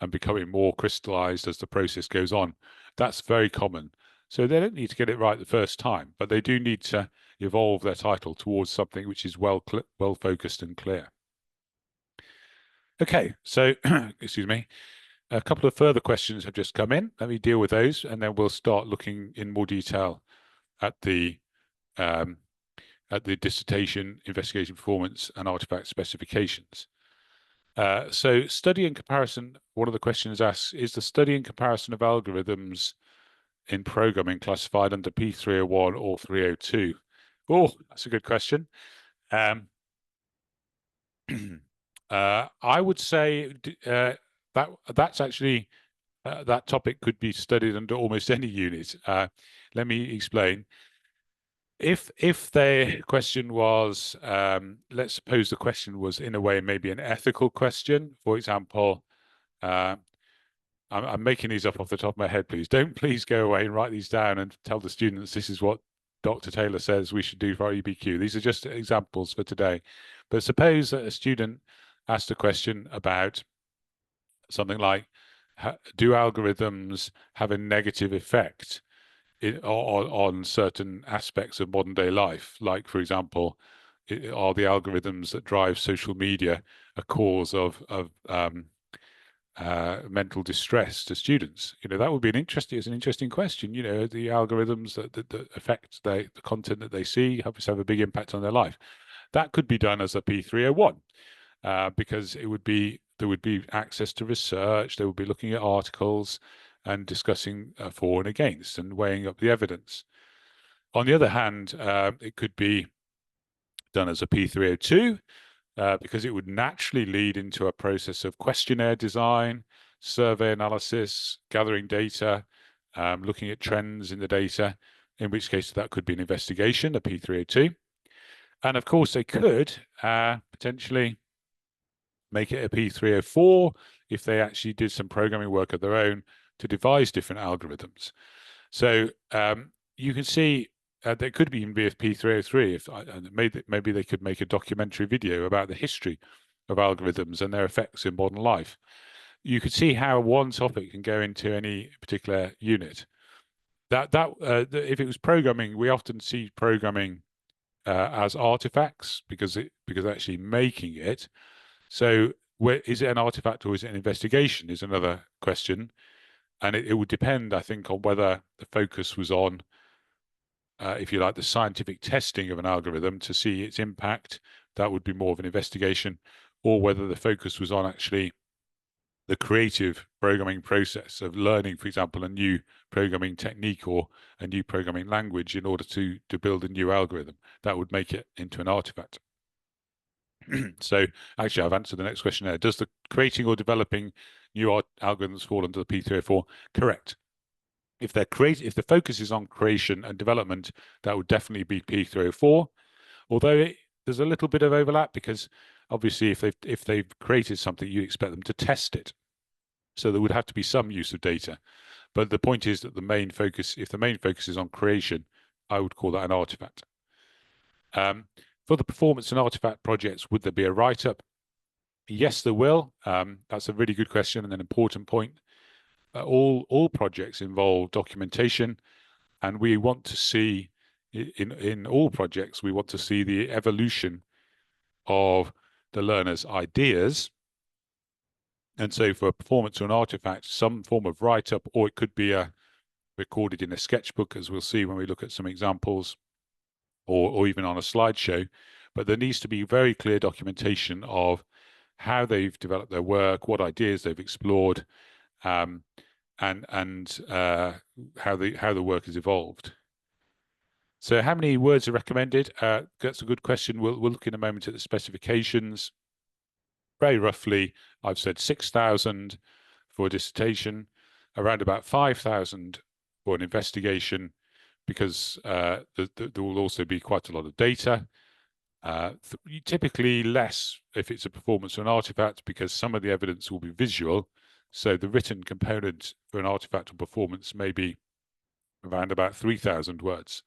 and becoming more crystallized as the process goes on. That's very common. So they don't need to get it right the first time, but they do need to evolve their title towards something which is well focused and clear. Okay, so excuse me. A couple of further questions have just come in. Let me deal with those, and then we'll start looking in more detail at the um, dissertation, investigation performance, and artifact specifications. So study and comparison, one of the questions asks, is the study and comparison of algorithms in programming classified under P301 or 302? Oh, that's a good question. I would say that's actually that topic could be studied under almost any unit. Let me explain. If the question was, let's suppose the question was in a way maybe an ethical question, for example, I'm making these up off the top of my head, please. Don't please go away and write these down and tell the students this is what Dr. Taylor says we should do for our EPQ. These are just examples for today. But suppose that a student asked a question about something like, do algorithms have a negative effect on certain aspects of modern day life? Like, for example, are the algorithms that drive social media a cause of mental distress to students? That would be an interesting question. The algorithms that affect the content that they see have a big impact on their life. That could be done as a P301 because there would be access to research. They would be looking at articles and discussing for and against and weighing up the evidence. On the other hand, it could be done as a P302 because it would naturally lead into a process of questionnaire design, survey analysis, gathering data, looking at trends in the data, in which case that could be an investigation, a P302. And of course, they could potentially make it a P304 if they actually did some programming work of their own to devise different algorithms. So you can see there could even be a P303 if maybe they could make a documentary video about the history of algorithms and their effects in modern life. You could see how one topic can go into any particular unit. If it was programming, we often see programming as artifacts because actually making it. So is it an artifact or is it an investigation is another question. And it would depend, I think, on whether the focus was on, if you like, the scientific testing of an algorithm to see its impact. That would be more of an investigation, or whether the focus was on actually the creative programming process of learning, for example, a new programming technique or a new programming language in order to build a new algorithm. That would make it into an artifact. So actually, I've answered the next question there. Does the creating or developing new algorithms fall under the P304? Correct. If the focus is on creation and development, that would definitely be P304. Although there's a little bit of overlap because obviously if they've created something, you expect them to test it. So there would have to be some use of data. But the point is that if the main focus is on creation, I would call that an artifact. For the performance and artifact projects, would there be a write-up? Yes, there will. That's a really good question and an important point. All projects involve documentation, and we want to see in all projects we want to see the evolution of the learner's ideas. And so for a performance or an artifact, some form of write-up, or it could be recorded in a sketchbook, as we'll see when we look at some examples, or even on a slideshow. But there needs to be very clear documentation of how they've developed their work, what ideas they've explored, and how the work has evolved. So how many words are recommended? That's a good question. We'll look in a moment at the specifications. Very roughly, I've said 6,000 for a dissertation, around about 5,000 for an investigation, because there will also be quite a lot of data. Typically less if it's a performance or an artifact, because some of the evidence will be visual So the written component for an artifact or performance may be around about 3,000 words.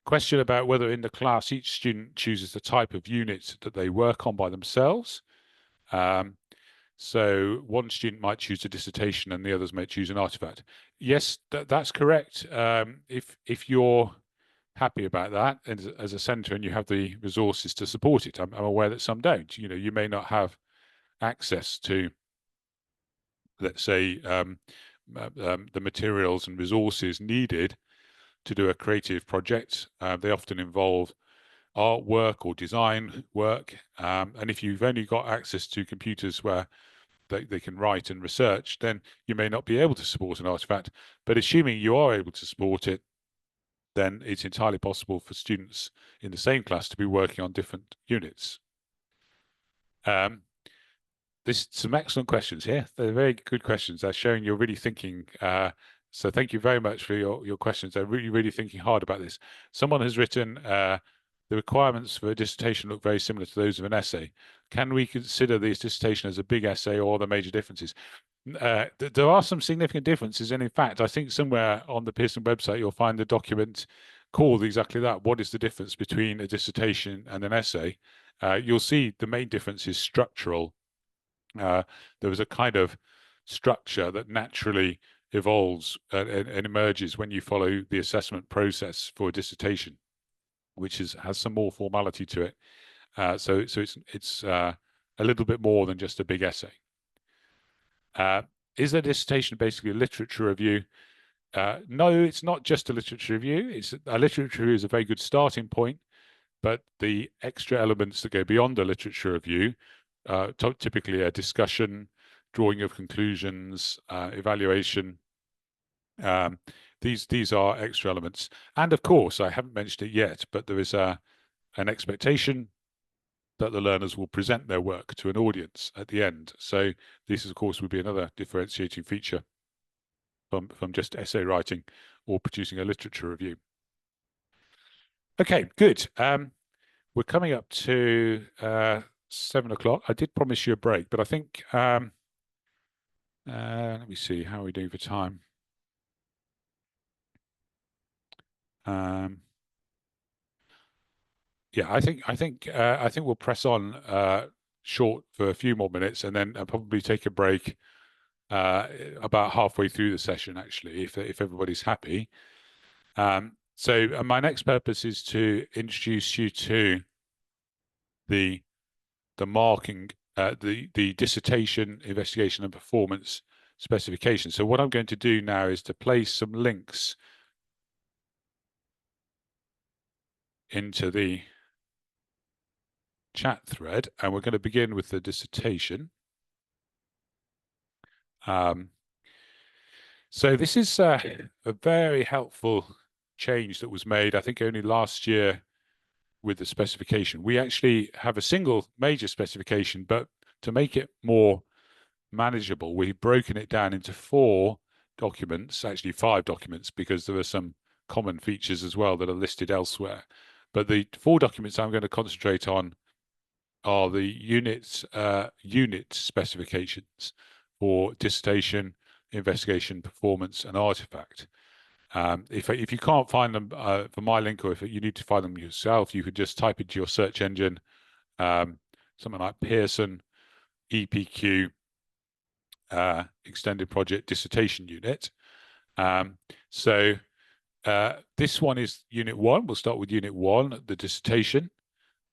Question about whether in the class each student chooses the type of unit that they work on by themselves. So one student might choose a dissertation and the others may choose an artifact. Yes, that's correct. If you're happy about that as a centre and you have the resources to support it, I'm aware that some don't. You know, you may not have access to, let's say, the materials and resources needed to do a creative project. They often involve artwork or design work. And if you've only got access to computers where they can write and research, then you may not be able to support an artifact. But assuming you are able to support it, then it's entirely possible for students in the same class to be working on different units. There's some excellent questions here. They're very good questions. They're showing you're really thinking. So thank you very much for your questions. They're really thinking hard about this. Someone has written, the requirements for a dissertation look very similar to those of an essay. Can we consider this dissertation as a big essay, or the major differences? There are some significant differences. And in fact, I think somewhere on the Pearson website, you'll find the document called exactly that. What is the difference between a dissertation and an essay? You'll see the main difference is structural. There was a kind of structure that naturally evolves and emerges when you follow the assessment process for a dissertation, which has some more formality to it. So it's a little bit more than just a big essay. Is a dissertation basically a literature review? No, it's not just a literature review. A literature review is a very good starting point, but the extra elements that go beyond a literature review, typically a discussion, drawing of conclusions, evaluation. These are extra elements. And of course, I haven't mentioned it yet, but there is an expectation that the learners will present their work to an audience at the end. So this, of course, would be another differentiating feature from just essay writing or producing a literature review. Okay, good. We're coming up to 7 o'clock. I did promise you a break, but I think, let me see, how are we doing for time? Yeah, I think we'll press on short for a few more minutes, and then I'll probably take a break about halfway through the session, actually, if everybody's happy. So my next purpose is to introduce you to the marking, the dissertation, investigation, and performance specification. So what I'm going to do now is to place some links into the chat thread, and we're going to begin with the dissertation. So this is a very helpful change that was made, I think, only last year with the specification. We actually have a single major specification, but to make it more manageable, we've broken it down into 4 documents, actually 5 documents, because there are some common features as well that are listed elsewhere. But the 4 documents I'm going to concentrate on are the unit specifications for dissertation, investigation, performance, and artifact. If you can't find them for my link, or if you need to find them yourself, you could just type into your search engine something like Pearson EPQ extended project dissertation unit. So this one is unit 1. We'll start with unit 1, the dissertation,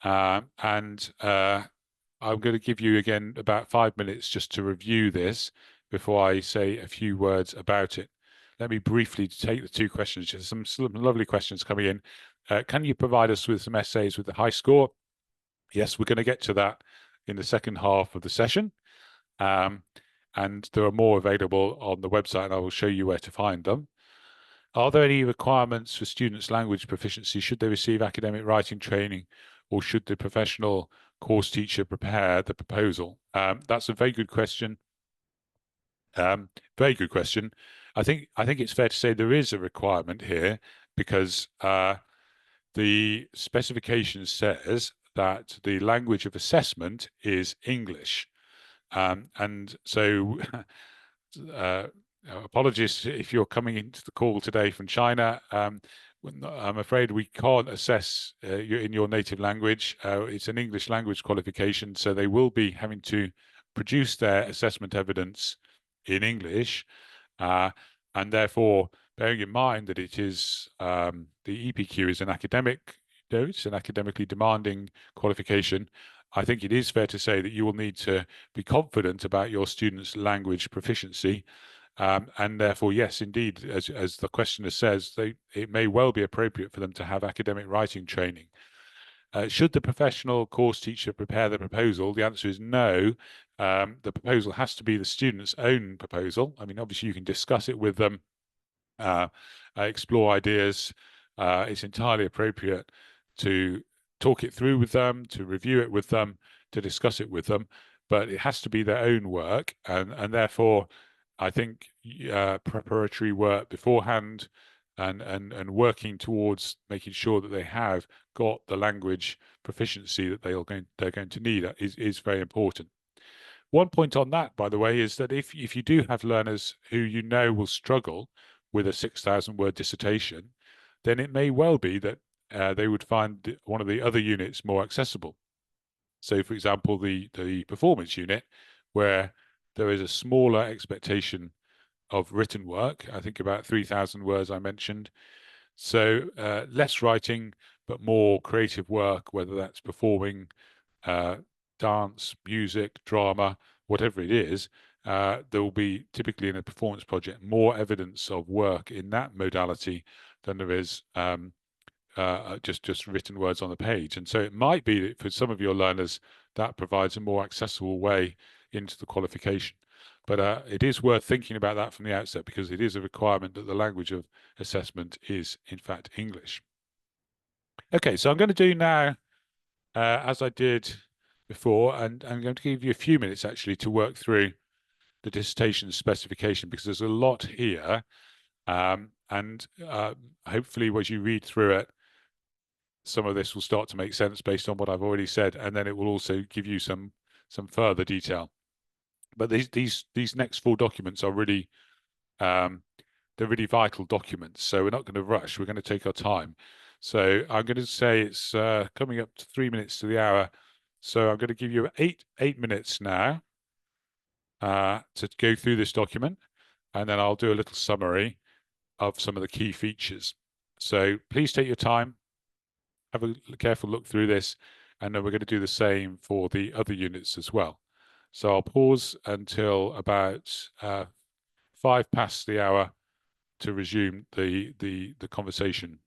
and I'm going to give you again about 5 minutes just to review this before I say a few words about it. Let me briefly take the 2 questions. There's some lovely questions coming in. Can you provide us with some essays with the high score? Yes, we're going to get to that in the second half of the session. And there are more available on the website, and I will show you where to find them. Are there any requirements for students' language proficiency? Should they receive academic writing training, or should the professional course teacher prepare the proposal? That's a very good question. Very good question. I think it's fair to say there is a requirement here, because the specification says that the language of assessment is English. And so uh, apologies if you're coming into the call today from China. I'm afraid we can't assess you in your native language. It's an English language qualification, so they will be having to produce their assessment evidence in English, uh, and therefore, bearing in mind that it is the EPQ is an academic, it's an academically demanding qualification. I think it is fair to say that you will need to be confident about your students' language proficiency. And therefore, yes, indeed, as the questioner says, it may well be appropriate for them to have academic writing training. Should the professional course teacher prepare the proposal? The answer is no. The proposal has to be the student's own proposal. I mean, obviously, you can discuss it with them, uh, explore ideas. It's entirely appropriate to talk it through with them, to review it with them, to discuss it with them, but it has to be their own work, and therefore, I think preparatory work beforehand and working towards making sure that they have got the language proficiency that they're going to need is very important. One point on that, by the way, is that if you do have learners who you know will struggle with a 6,000 word dissertation, then it may well be that they would find one of the other units more accessible. So, for example, the performance unit, where there is a smaller expectation of written work, I think about 3,000 words I mentioned. So less writing, but more creative work, whether that's performing, uh, dance, music, drama, whatever it is. There will be typically in a performance project more evidence of work in that modality than there is just written words on the page. And so it might be that for some of your learners, that provides a more accessible way into the qualification. But it is worth thinking about that from the outset because it is a requirement that the language of assessment is, in fact, English. Okay, so I'm going to do now, as I did before, and I'm going to give you a few minutes actually to work through the dissertation specification because there's a lot here. And hopefully, as you read through it, some of this will start to make sense based on what I've already said, and then it will also give you some further detail. But these next four documents are really they're really vital documents, so we're not going to rush. We're going to take our time. So I'm going to say it's coming up to 3 minutes to the hour. So I'm going to give you eight minutes now to go through this document, and then I'll do a little summary of some of the key features. So please take your time, have a careful look through this, and then we're going to do the same for the other units as well. So I'll pause until about 5 past the hour to resume the conversation.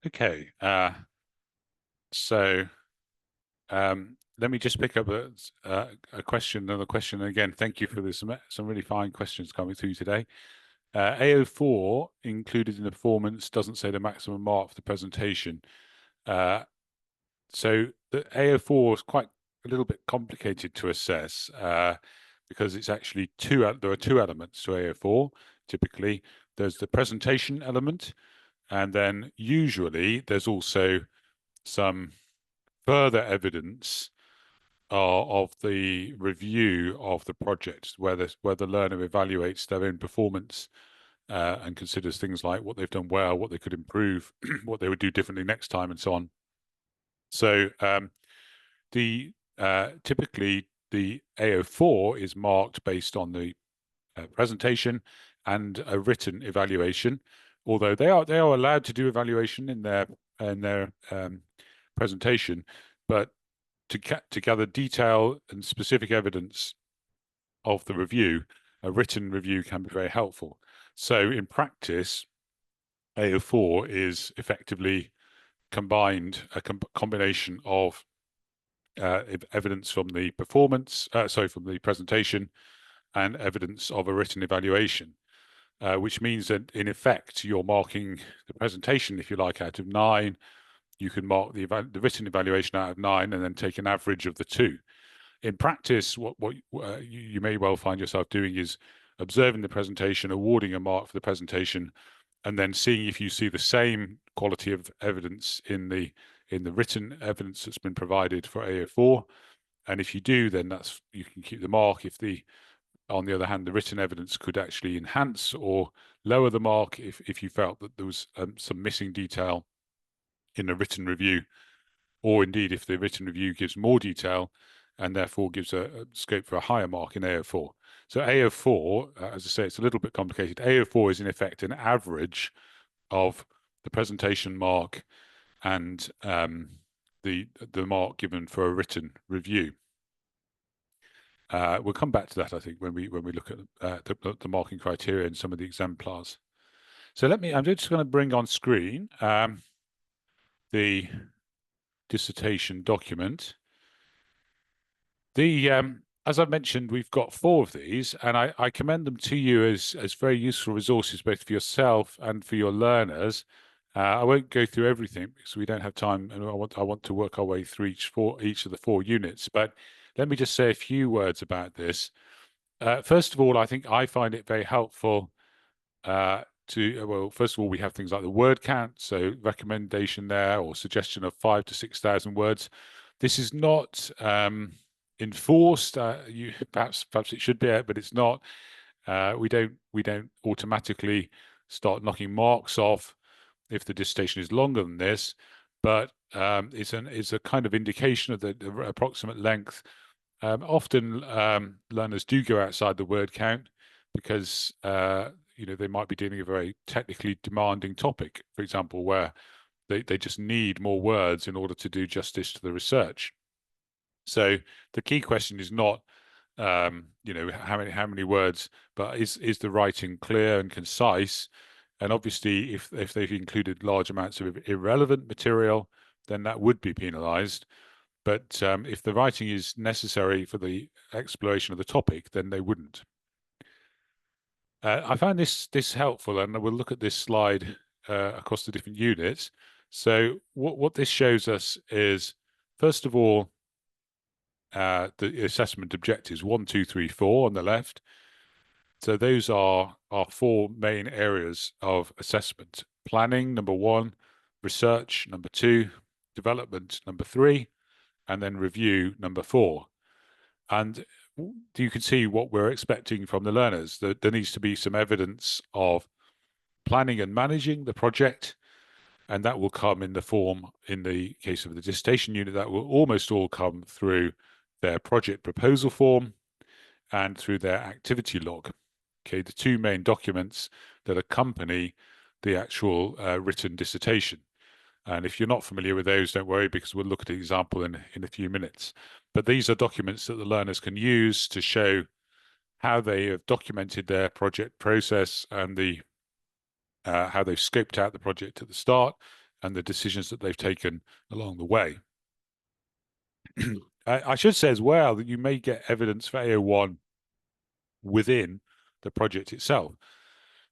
Okay. So let me just pick up a question, another question. And again, thank you for this. Some really fine questions coming through today. AO4 included in the performance doesn't say the maximum mark for the presentation. So the AO4 is quite a little bit complicated to assess because it's actually there are two elements to AO4. Typically, there's the presentation element, and then usually there's also some further evidence of the review of the project, where the learner evaluates their own performance and considers things like what they've done well, what they could improve, what they would do differently next time, and so on. So typically the AO4 is marked based on the presentation and a written evaluation, although they are allowed to do evaluation in their presentation, but to gather detail and specific evidence of the review, a written review can be very helpful. So in practice, AO4 is effectively combined, a combination of evidence from the performance, from the presentation, and evidence of a written evaluation, which means that in effect you're marking the presentation, if you like, out of 9. You can mark the written evaluation out of 9, and then take an average of the two. In practice, what you may well find yourself doing is observing the presentation, awarding a mark for the presentation, and then seeing if you see the same quality of evidence in the written evidence that's been provided for AO4. And if you do, then you can keep the mark. On the other hand, the written evidence could actually enhance or lower the mark if you felt that there was some missing detail in a written review, or indeed if the written review gives more detail and therefore gives a scope for a higher mark in AO4. So AO4, as I say, it's a little bit complicated. AO4 is in effect an average of the presentation mark and the mark given for a written review. We'll come back to that, I think, when we look at the marking criteria and some of the exemplars. So I'm just going to bring on screen the dissertation document. As I've mentioned, we've got 4 of these, and I commend them to you as very useful resources, both for yourself and for your learners. I won't go through everything because we don't have time, and I want to work our way through each of the 4 units. But let me just say a few words about this. First of all, I think I find it very helpful well, first of all, we have things like the word count, so recommendation there or suggestion of 5,000 to 6,000 words. This is not enforced. Perhaps it should be, but it's not. We don't automatically start knocking marks off if the dissertation is longer than this, but it's a kind of indication of the approximate length. Often learners do go outside the word count because they might be dealing with a very technically demanding topic, for example, where they just need more words in order to do justice to the research. So the key question is not how many words, but is the writing clear and concise? And obviously, if they've included large amounts of irrelevant material, then that would be penalised. But if the writing is necessary for the exploration of the topic, then they wouldn't. I find this helpful, and we'll look at this slide across the different units. So what this shows us is, first of all, the assessment objectives 1, 2, 3, 4 on the left. So those are our 4 main areas of assessment: planning, number 1; research, number 2; development, number 3; and then review, number 4. And you can see what we're expecting from the learners. There needs to be some evidence of planning and managing the project, and that will come in the form, in the case of the dissertation unit, that will almost all come through their project proposal form and through their activity log. Okay, the 2 main documents that accompany the actual written dissertation. And if you're not familiar with those, don't worry, because we'll look at an example in a few minutes. But these are documents that the learners can use to show how they have documented their project process and how they've scoped out the project at the start, and the decisions that they've taken along the way. I should say as well that you may get evidence for AO1 within the project itself.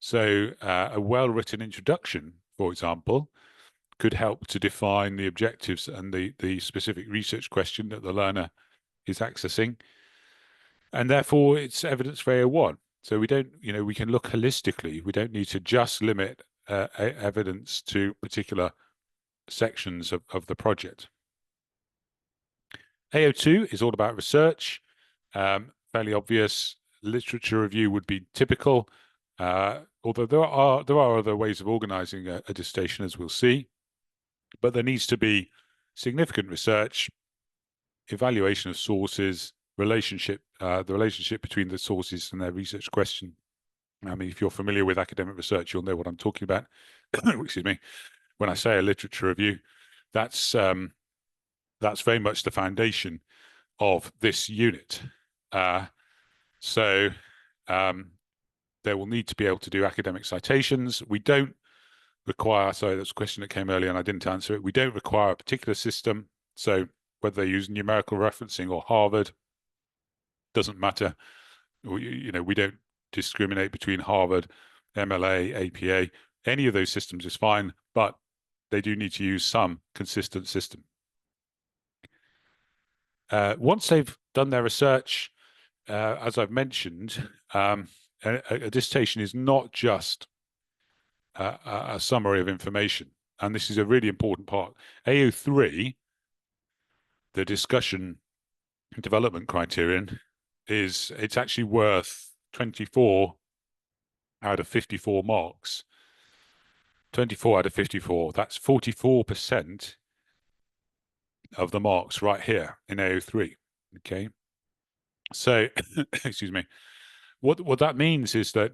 So a well-written introduction, for example, could help to define the objectives and the specific research question that the learner is accessing. And therefore, it's evidence for AO1. So we don't, we can look holistically. We don't need to just limit evidence to particular sections of the project. AO2 is all about research, fairly obvious. Literature review would be typical, although there are other ways of organizing a dissertation, as we'll see. But there needs to be significant research, evaluation of sources, the relationship between the sources and their research question. I mean, if you're familiar with academic research, you'll know what I'm talking about. Excuse me. When I say a literature review, that's very much the foundation of this unit. So they will need to be able to do academic citations. We don't require, sorry, that's a question that came earlier and I didn't answer it. We don't require a particular system. So whether they use numerical referencing or Harvard, doesn't matter. We don't discriminate between Harvard, MLA, APA. Any of those systems is fine, but they do need to use some consistent system. Once they've done their research, as I've mentioned, a dissertation is not just a summary of information, and this is a really important part. AO3, the discussion and development criterion, it's actually worth 24 out of 54 marks. 24 out of 54, that's 44% of the marks right here in AO3. Okay, so excuse me. What that means is that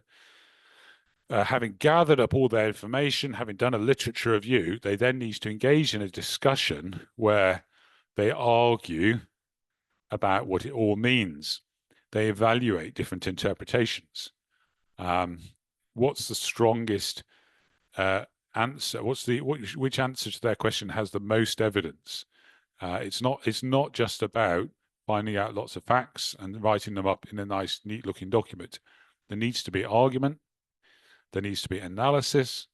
having gathered up all their information, having done a literature review, they then need to engage in a discussion where they argue about what it all means. They evaluate different interpretations. What's the strongest answer? Which answer to their question has the most evidence? It's not just about finding out lots of facts and writing them up in a nice, neat-looking document. There needs to be argument. There needs to be analysis.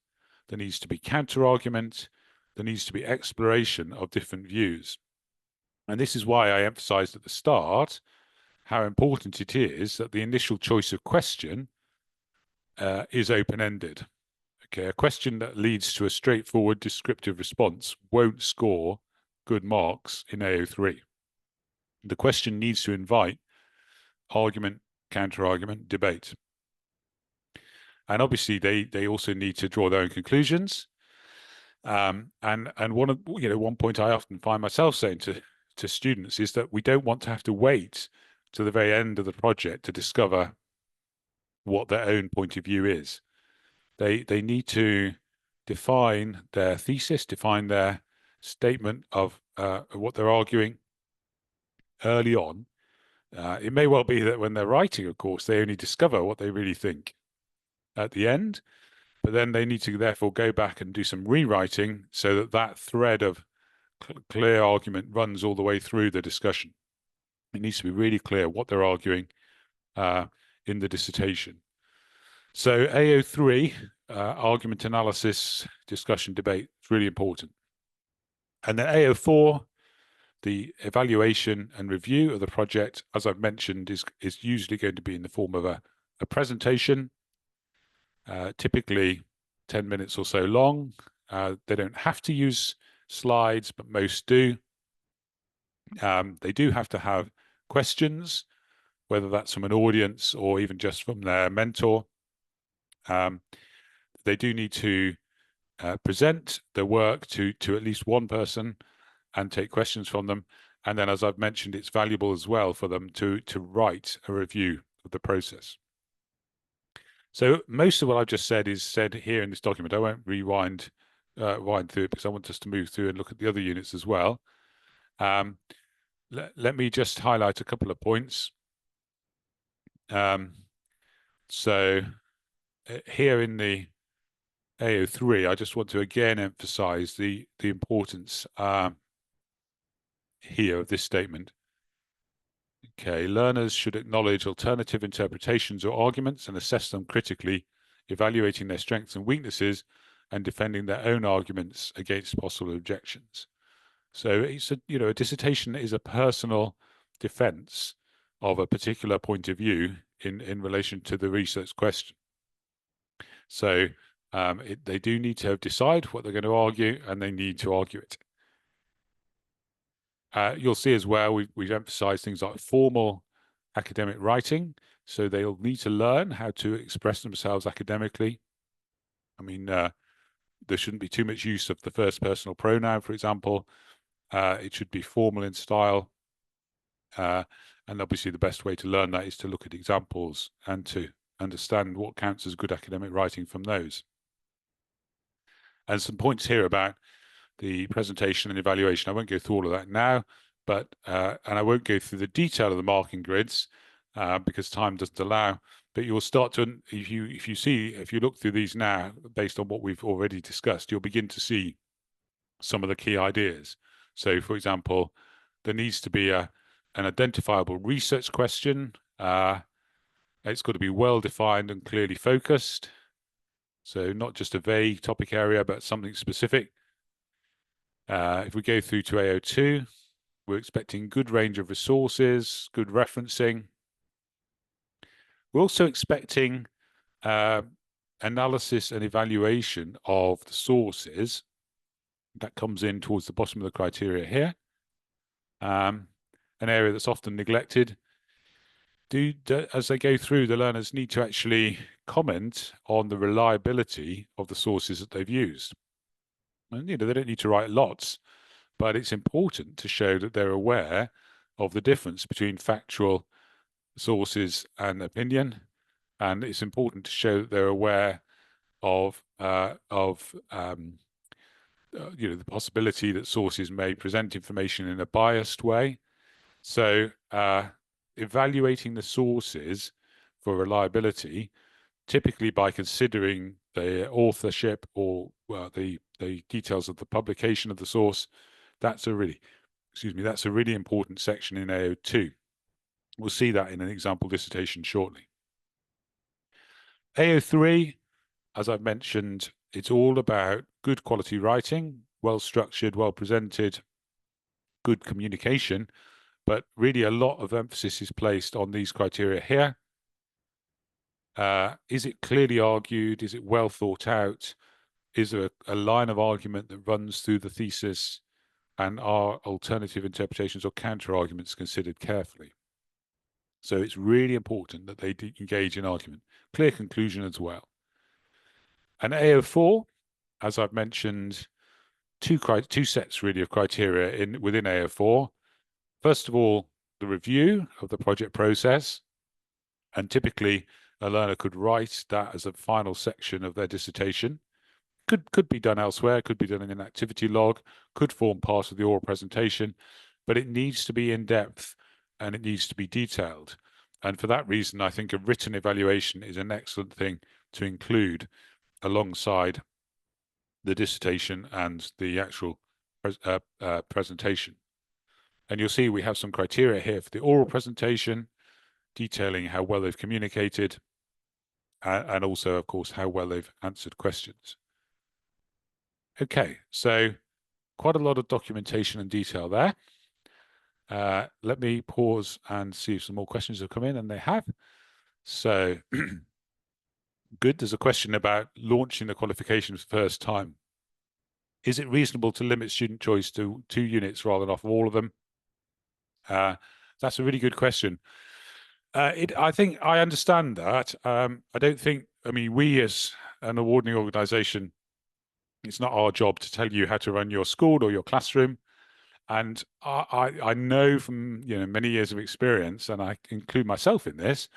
There needs to be counter-argument. There needs to be exploration of different views. And this is why I emphasized at the start how important it is that the initial choice of question is open-ended. Okay, a question that leads to a straightforward descriptive response won't score good marks in AO3. The question needs to invite argument, counter-argument, debate. And obviously they also need to draw their own conclusions. And one point I often find myself saying to students is that we don't want to have to wait to the very end of the project to discover what their own point of view is. They need to define their thesis, define their statement of what they're arguing early on. It may well be that when they're writing, of course, they only discover what they really think at the end, but then they need to therefore go back and do some rewriting so that thread of clear argument runs all the way through the discussion. It needs to be really clear what they're arguing in the dissertation. So AO3, argument analysis, discussion, debate, is really important. And then AO4, the evaluation and review of the project, as I've mentioned, is usually going to be in the form of a presentation, typically 10 minutes or so long. They don't have to use slides, but most do. They do have to have questions, whether that's from an audience or even just from their mentor. They do need to present their work to at least one person and take questions from them. And then, as I've mentioned, it's valuable as well for them to write a review of the process. So most of what I've just said is said here in this document. I won't wind through it because I want us to move through and look at the other units as well. Let me just highlight a couple of points. So here in the AO3, I just want to again emphasize the importance here of this statement. Okay, learners should acknowledge alternative interpretations or arguments and assess them critically, evaluating their strengths and weaknesses and defending their own arguments against possible objections. So it's a dissertation is a personal defense of a particular point of view in relation to the research question. So they do need to decide what they're going to argue, and they need to argue it. You'll see as well, we've emphasized things like formal academic writing. So they'll need to learn how to express themselves academically. I mean, there shouldn't be too much use of the first personal pronoun, for example. It should be formal in style. And obviously the best way to learn that is to look at examples and to understand what counts as good academic writing from those. And some points here about the presentation and evaluation. I won't go through all of that now, but and I won't go through the detail of the marking grids because time doesn't allow. But you'll start to, if you look through these now, based on what we've already discussed, you'll begin to see some of the key ideas. So, for example, there needs to be an identifiable research question. It's got to be well defined and clearly focused. So not just a vague topic area, but something specific. If we go through to AO2, we're expecting good range of resources, good referencing. We're also expecting analysis and evaluation of the sources. That comes in towards the bottom of the criteria here. An area that's often neglected. As they go through, the learners need to actually comment on the reliability of the sources that they've used. And they don't need to write lots, but it's important to show that they're aware of the difference between factual sources and opinion, and it's important to show that they're aware of the possibility that sources may present information in a biased way. So evaluating the sources for reliability, typically by considering the authorship or the details of the publication of the source, that's a really important section in AO2. We'll see that in an example dissertation shortly. AO3, as I've mentioned, it's all about good quality writing, well structured, well presented, good communication, but really a lot of emphasis is placed on these criteria here. Is it clearly argued? Is it well thought out? Is there a line of argument that runs through the thesis? And are alternative interpretations or counter arguments considered carefully? So it's really important that they engage in argument. Clear conclusion as well. And AO4, as I've mentioned, two sets really of criteria within AO4. First of all, the review of the project process. And typically, a learner could write that as a final section of their dissertation. Could be done elsewhere, could be done in an activity log, could form part of the oral presentation, but it needs to be in depth and it needs to be detailed. And for that reason, I think a written evaluation is an excellent thing to include alongside the dissertation and the actual presentation. And you'll see we have some criteria here for the oral presentation, detailing how well they've communicated, and also, of course, how well they've answered questions. Okay, so quite a lot of documentation and detail there. Let me pause and see if some more questions have come in, and they have. So good. There's a question about launching the qualification for the first time. Is it reasonable to limit student choice to 2 units rather than offer all of them? That's a really good question. I think I understand that. I don't think, I mean, we as an awarding organization, it's not our job to tell you how to run your school or your classroom. And I know from many years of experience, and I include myself in this,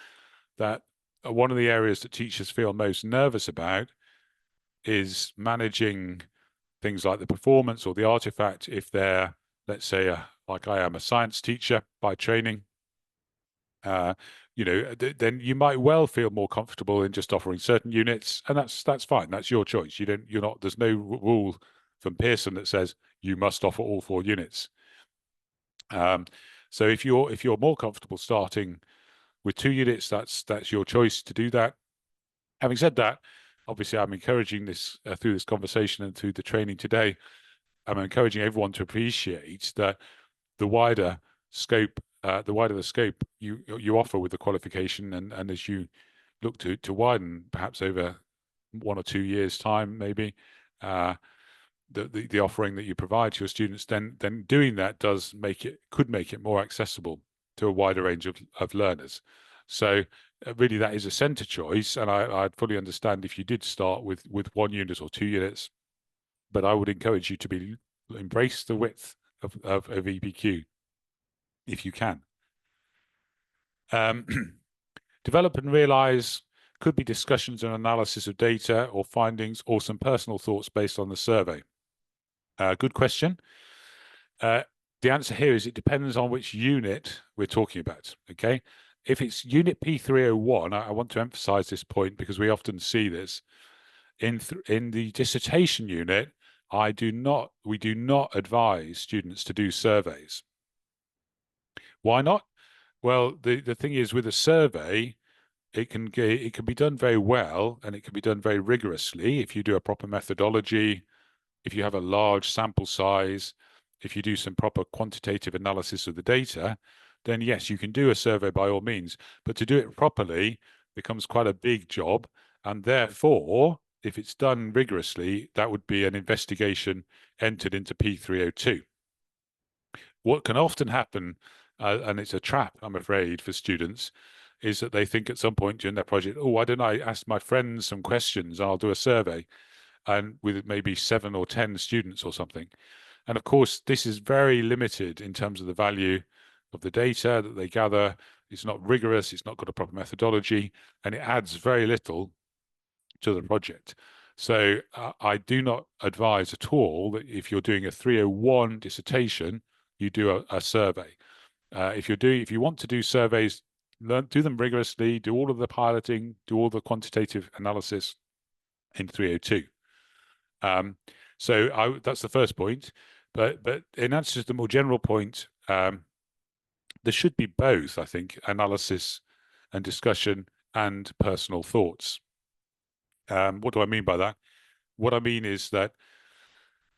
that one of the areas that teachers feel most nervous about is managing things like the performance or the artifact if they're, let's say, like I am a science teacher by training, then you might well feel more comfortable in just offering certain units, and that's fine. That's your choice. You're not. There's no rule from Pearson that says you must offer all 4 units. So if you're more comfortable starting with 2 units, that's your choice to do that. Having said that, obviously I'm encouraging this through this conversation and through the training today. I'm encouraging everyone to appreciate that the wider scope, the wider the scope you offer with the qualification, and as you look to widen, perhaps over 1 or 2 years' time, maybe the offering that you provide to your students, then doing that could make it more accessible to a wider range of learners. So really, that is a centre choice, and I'd fully understand if you did start with 1 unit or 2 units, but I would encourage you to embrace the width of EPQ if you can. Develop and realize could be discussions and analysis of data or findings, or some personal thoughts based on the survey. Good question. The answer here is it depends on which unit we're talking about. Okay, if it's unit P301, I want to emphasize this point because we often see this in the dissertation unit. We do not advise students to do surveys. Why not? Well, the thing is, with a survey, it can be done very well, and it can be done very rigorously if you do a proper methodology, if you have a large sample size, if you do some proper quantitative analysis of the data. Then yes, you can do a survey by all means, but to do it properly becomes quite a big job, and therefore, if it's done rigorously, that would be an investigation entered into P302. What can often happen, and it's a trap, I'm afraid, for students, is that they think at some point during their project, oh, why don't I ask my friends some questions and I'll do a survey, and with maybe 7 or 10 students or something. And of course, this is very limited in terms of the value of the data that they gather. It's not rigorous, it's not got a proper methodology, and it adds very little to the project. So I do not advise at all that if you're doing a 301 dissertation, you do a survey. If you want to do surveys, do them rigorously, do all of the piloting, do all the quantitative analysis in 302. So that's the first point. But in answer to the more general point, there should be both, I think, analysis and discussion and personal thoughts. What do I mean by that? What I mean is that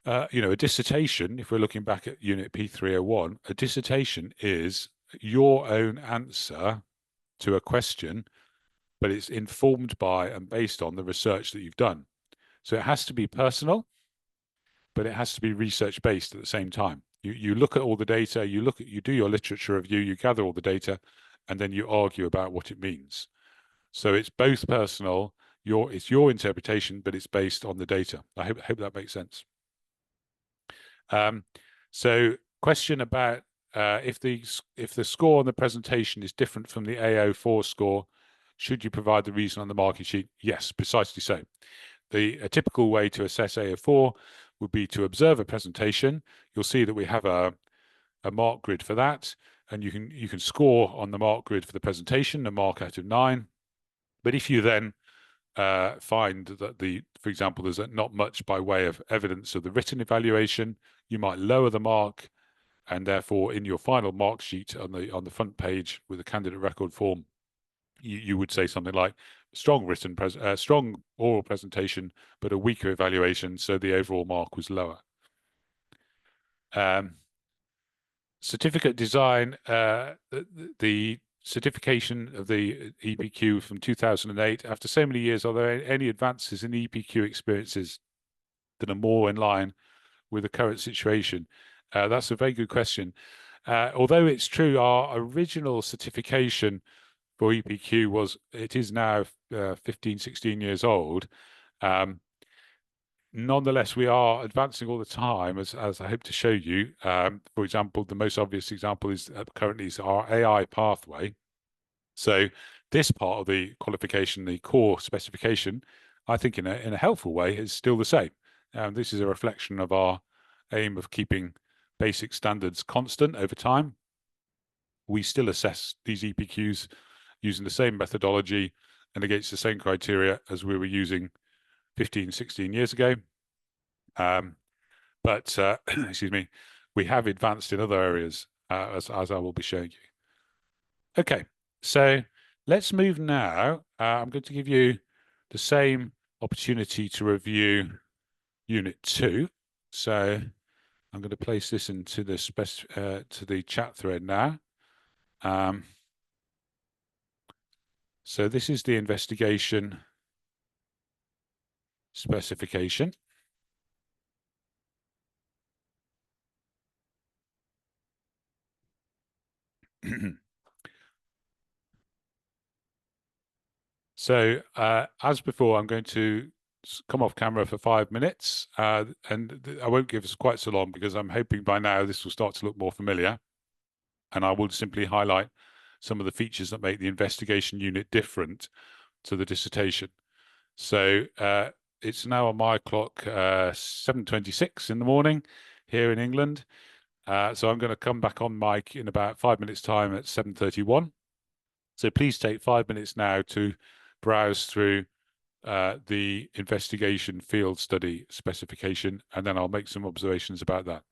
a dissertation, if we're looking back at unit P301, a dissertation is your own answer to a question, but it's informed by and based on the research that you've done. So it has to be personal, but it has to be research based at the same time. You look at all the data, you do your literature review, you gather all the data, and then you argue about what it means. So it's both personal, it's your interpretation, but it's based on the data. I hope that makes sense. So question about if the score on the presentation is different from the AO4 score, should you provide the reason on the marking sheet? Yes, precisely so. A typical way to assess AO4 would be to observe a presentation. You'll see that we have a mark grid for that, and you can score on the mark grid for the presentation, a mark out of 9. But if you then find that for example, there's not much by way of evidence of the written evaluation, you might lower the mark, and therefore in your final mark sheet on the front page with the candidate record form, you would say something like strong oral presentation, but a weaker evaluation, so the overall mark was lower. Certificate design, the certification of the EPQ from 2008. After so many years, are there any advances in EPQ experiences that are more in line with the current situation? That's a very good question. Although it's true, our original certification for EPQ it is now 15, 16 years old. Nonetheless, we are advancing all the time, as I hope to show you. For example, the most obvious example is currently is our AI pathway. So this part of the qualification, the core specification, I think in a helpful way is still the same. This is a reflection of our aim of keeping basic standards constant over time. we still assess these EPQs using the same methodology and against the same criteria as we were using 15, 16 years ago. But excuse me, we have advanced in other areas, as I will be showing you. Okay, so let's move now. I'm going to give you the same opportunity to review Unit 2. So I'm going to place this into the to the chat thread now. So this is the investigation specification. So as before, I'm going to come off camera for 5 minutes, and I won't give us quite so long because I'm hoping by now this will start to look more familiar. And I will simply highlight some of the features that make the investigation unit different to the dissertation. So it's now on my clock 7:26 in the morning here in England. So I'm going to come back on mic in about 5 minutes' time at 7:31. So please take 5 minutes now to browse through the investigation field study specification, and then I'll make some observations about that.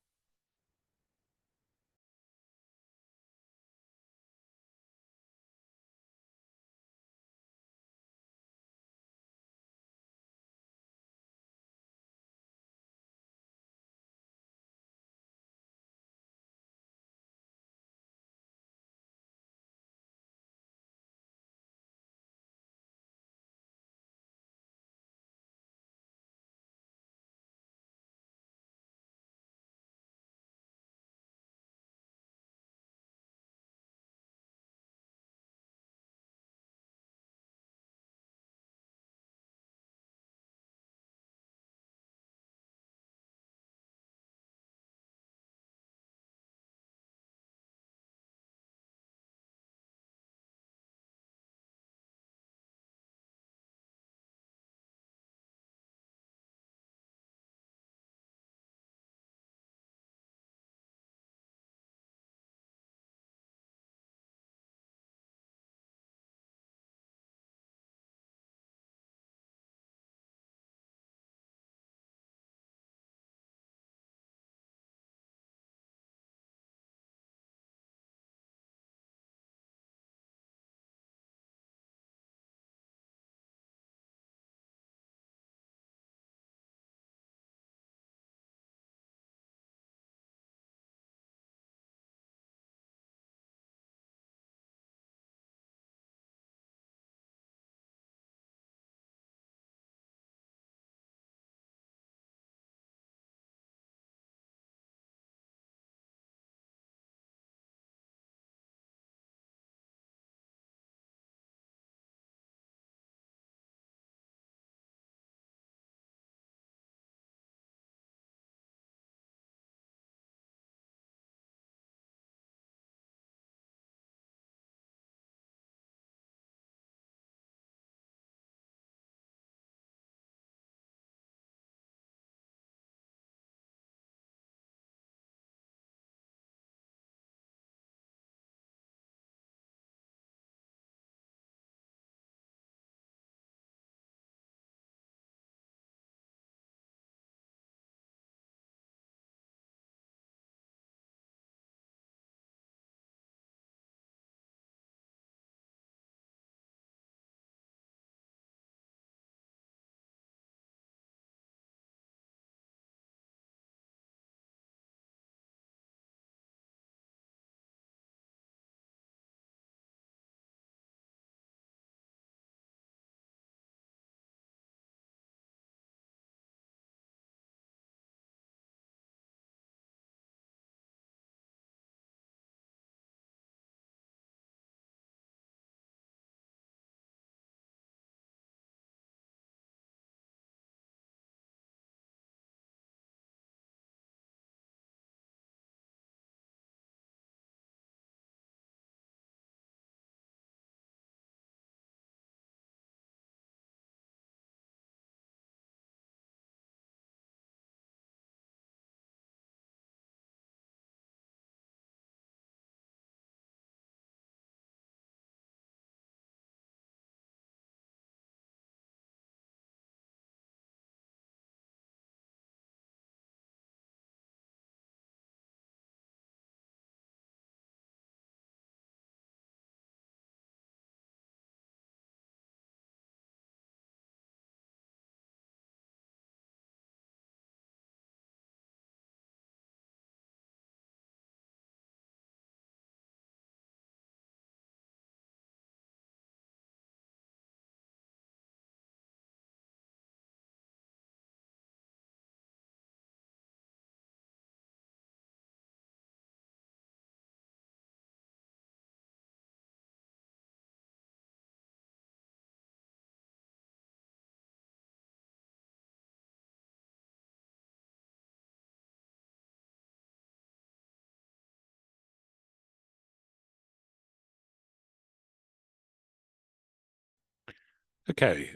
Okay.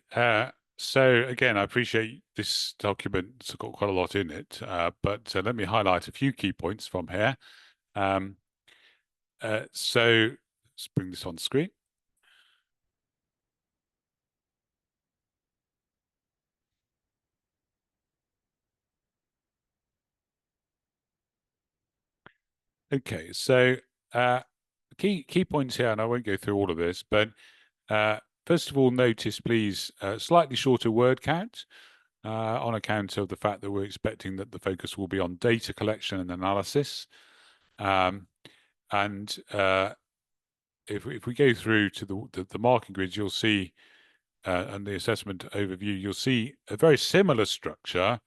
So again, I appreciate this document's got quite a lot in it, but let me highlight a few key points from here. Um, so let's bring this on screen. Okay, so key points here, and I won't go through all of this, but first of all, notice please slightly shorter word count on account of the fact that we're expecting that the focus will be on data collection and analysis. And if we go through to the marking grids, you'll see and the assessment overview, you'll see a very similar structure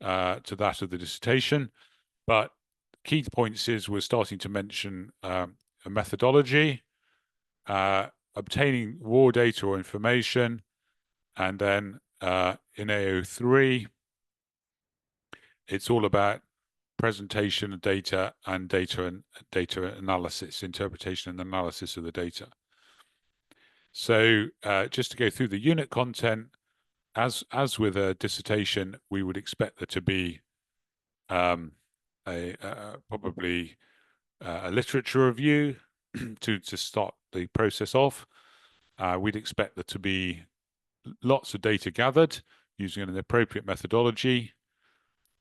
to that of the dissertation, but key points is we're starting to mention a methodology, obtaining raw data or information, and then in AO3, it's all about presentation of data and data analysis, interpretation and analysis of the data. So just to go through the unit content, as with a dissertation, we would expect there to be probably a literature review to start the process off. We'd expect there to be lots of data gathered using an appropriate methodology.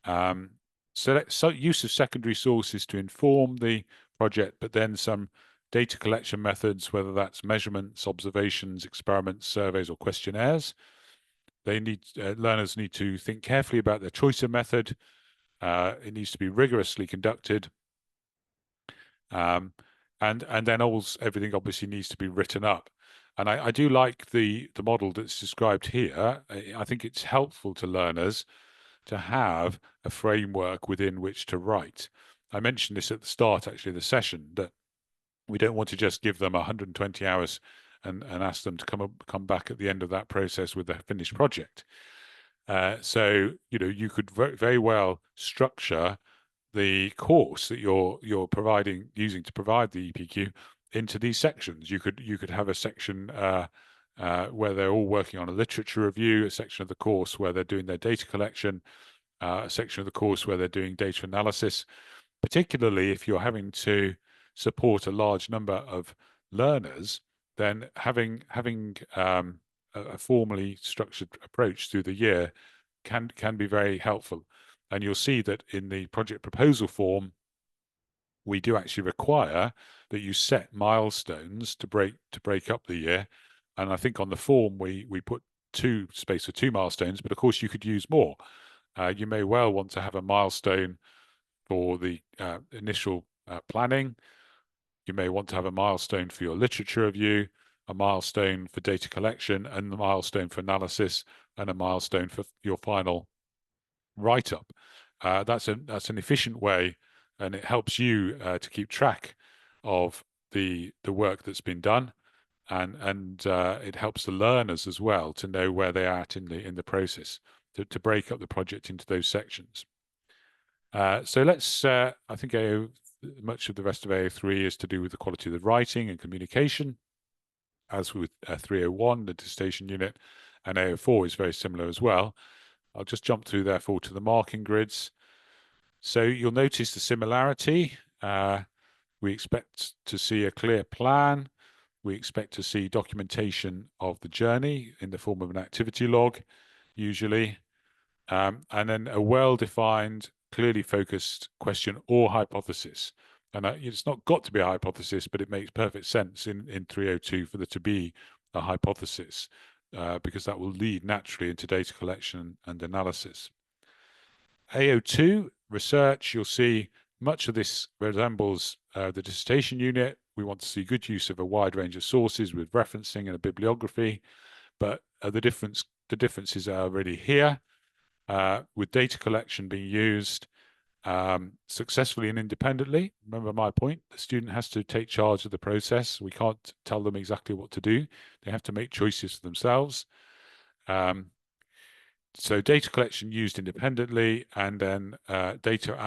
So use of secondary sources to inform the project, but then some data collection methods, whether that's measurements, observations, experiments, surveys, or questionnaires. Learners need to think carefully about their choice of method. It needs to be rigorously conducted. And then everything obviously needs to be written up. And I do like the model that's described here. I think it's helpful to learners to have a framework within which to write. I mentioned this at the start, actually, of the session, that we don't want to just give them 120 hours and ask them to come back at the end of that process with a finished project. So, you could very well structure the course that you're using to provide the EPQ into these sections. You could have a section where they're all working on a literature review, a section of the course where they're doing their data collection, a section of the course where they're doing data analysis, particularly if you're having to support a large number of learners, then having a formally structured approach through the year can be very helpful. And you'll see that in the project proposal form, we do actually require that you set milestones to break up the year. And I think on the form we put space for 2 milestones, but of course you could use more. You may well want to have a milestone for the initial planning. You may want to have a milestone for your literature review, a milestone for data collection, and a milestone for analysis, and a milestone for your final write-up. That's an efficient way, and it helps you to keep track of the work that's been done, and it helps the learners as well to know where they are at in the process to break up the project into those sections. So let's, I think much of the rest of AO3 is to do with the quality of the writing and communication, as with 301, the dissertation unit, and AO4 is very similar as well. I'll just jump through, therefore, to the marking grids. So you'll notice the similarity. We expect to see a clear plan. We expect to see documentation of the journey in the form of an activity log, usually. And then a well-defined, clearly focused question or hypothesis. And it's not got to be a hypothesis, but it makes perfect sense in 302 for there to be a hypothesis, because that will lead naturally into data collection and analysis. AO2, research, you'll see much of this resembles the dissertation unit. We want to see good use of a wide range of sources with referencing and a bibliography, but the differences are really here. With data collection being used successfully and independently. Remember my point, the student has to take charge of the process. We can't tell them exactly what to do. They have to make choices for themselves. So data collection used independently, and then data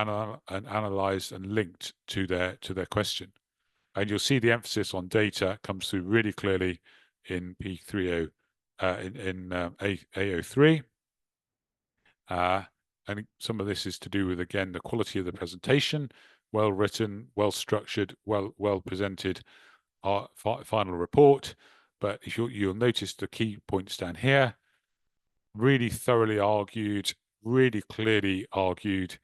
analyzed and linked to their question. And you'll see the emphasis on data comes through really clearly in P30 AO3. And some of this is to do with, again, the quality of the presentation, well written, well structured, well presented final report. But if you'll notice the key points down here, really thoroughly argued, really clearly argued,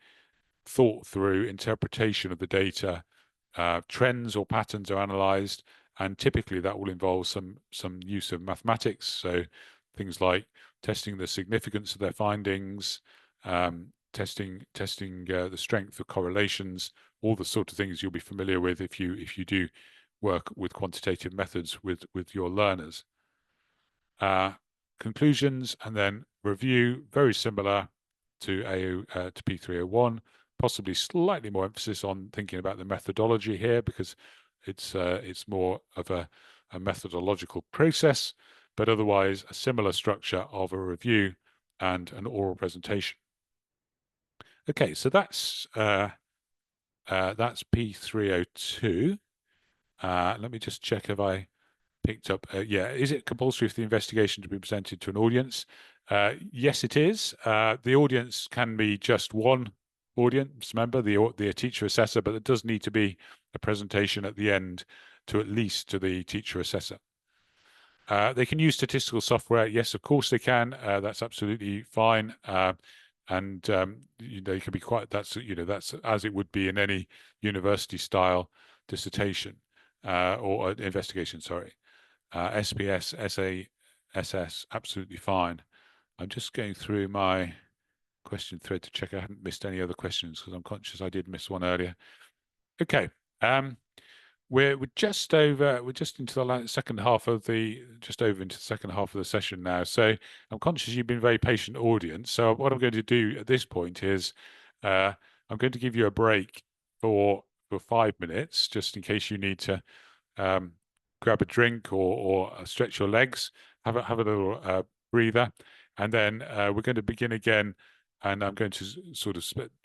thought through interpretation of the data, trends or patterns are analyzed, and typically that will involve some use of mathematics. So things like testing the significance of their findings, testing the strength of correlations, all the sort of things you'll be familiar with if you do work with quantitative methods with your learners. Conclusions and then review, very similar to P301, possibly slightly more emphasis on thinking about the methodology here because it's more of a methodological process, but otherwise a similar structure of a review and an oral presentation. Okay, so that's P302. Let me just check if I picked up. Yeah, is it compulsory for the investigation to be presented to an audience? Yes, it is. The audience can be just one audience member, the teacher assessor, but it does need to be a presentation at the end to at least to the teacher assessor. They can use statistical software. Yes, of course they can. That's absolutely fine. And they can be quite. That's that's as it would be in any university style dissertation or investigation. Sorry. SPS, SA, SS, absolutely fine. I'm just going through my question thread to check I haven't missed any other questions because I'm conscious I did miss one earlier. Okay, we're just into the second half of the session now. So I'm conscious you've been a very patient audience. So what I'm going to do at this point is I'm going to give you a break for 5 minutes, just in case you need to grab a drink or stretch your legs, have a little breather, and then we're going to begin again. And I'm going to sort of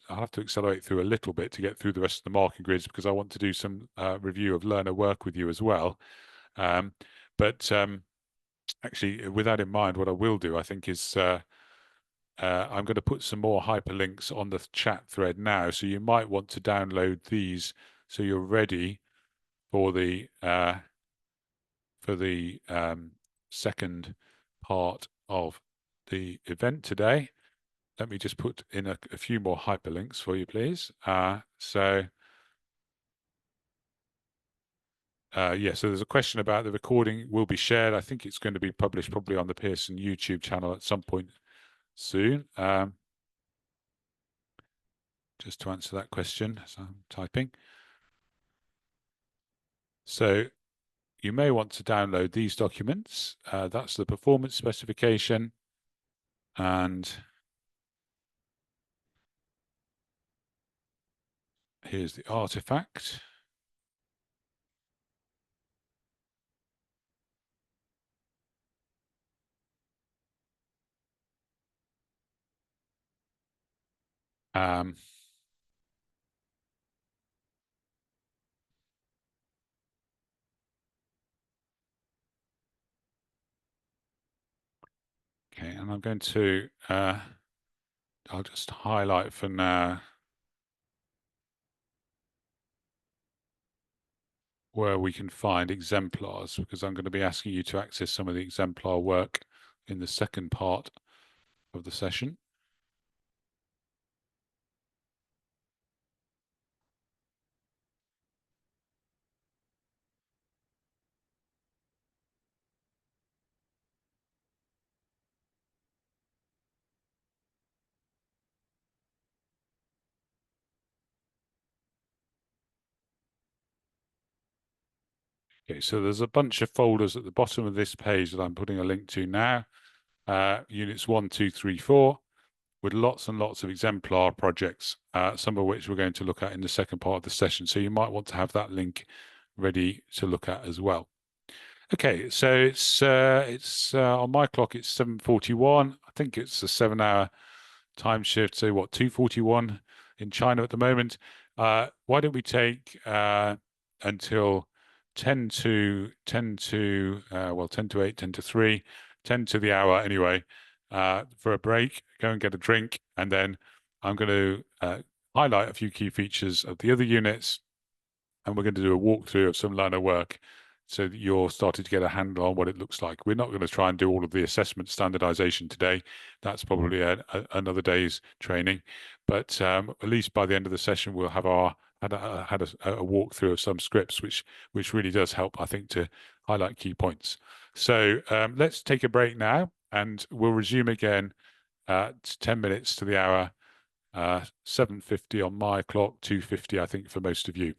I'll have to accelerate through a little bit to get through the rest of the marking grids because I want to do some review of learner work with you as well. Actually, with that in mind, what I will do, I think, is I'm going to put some more hyperlinks on the chat thread now. So you might want to download these so you're ready for the second part of the event today. Let me just put in a few more hyperlinks for you, please. Yeah, so there's a question about the recording will be shared. I think it's going to be published probably on the Pearson YouTube channel at some point soon. Just to answer that question as I'm typing. So you may want to download these documents. That's the performance specification, and here's the artifact. Okay, and I'm going to, I'll just highlight for now where we can find exemplars, because I'm going to be asking you to access some of the exemplar work in the second part of the session. Okay, so there's a bunch of folders at the bottom of this page that I'm putting a link to now. Units 1, 2, 3, 4, with lots and lots of exemplar projects, some of which we're going to look at in the second part of the session. So you might want to have that link ready to look at as well. Okay, so it's on my clock, it's 7:41. I think it's a 7-hour time shift. So what, 2:41 in China at the moment. Why don't we take until 10 to 8, 10 to 3 10 to the hour anyway, for a break, go and get a drink, and then I'm going to highlight a few key features of the other units, and we're going to do a walkthrough of some line of work so that you're starting to get a handle on what it looks like. We're not going to try and do all of the assessment standardization today. That's probably another day's training. But at least by the end of the session, we'll have had a walkthrough of some scripts, which really does help, I think, to highlight key points. So let's take a break now, and we'll resume again at 10 minutes to the hour, 7:50 on my clock, 2:50, I think, for most of you.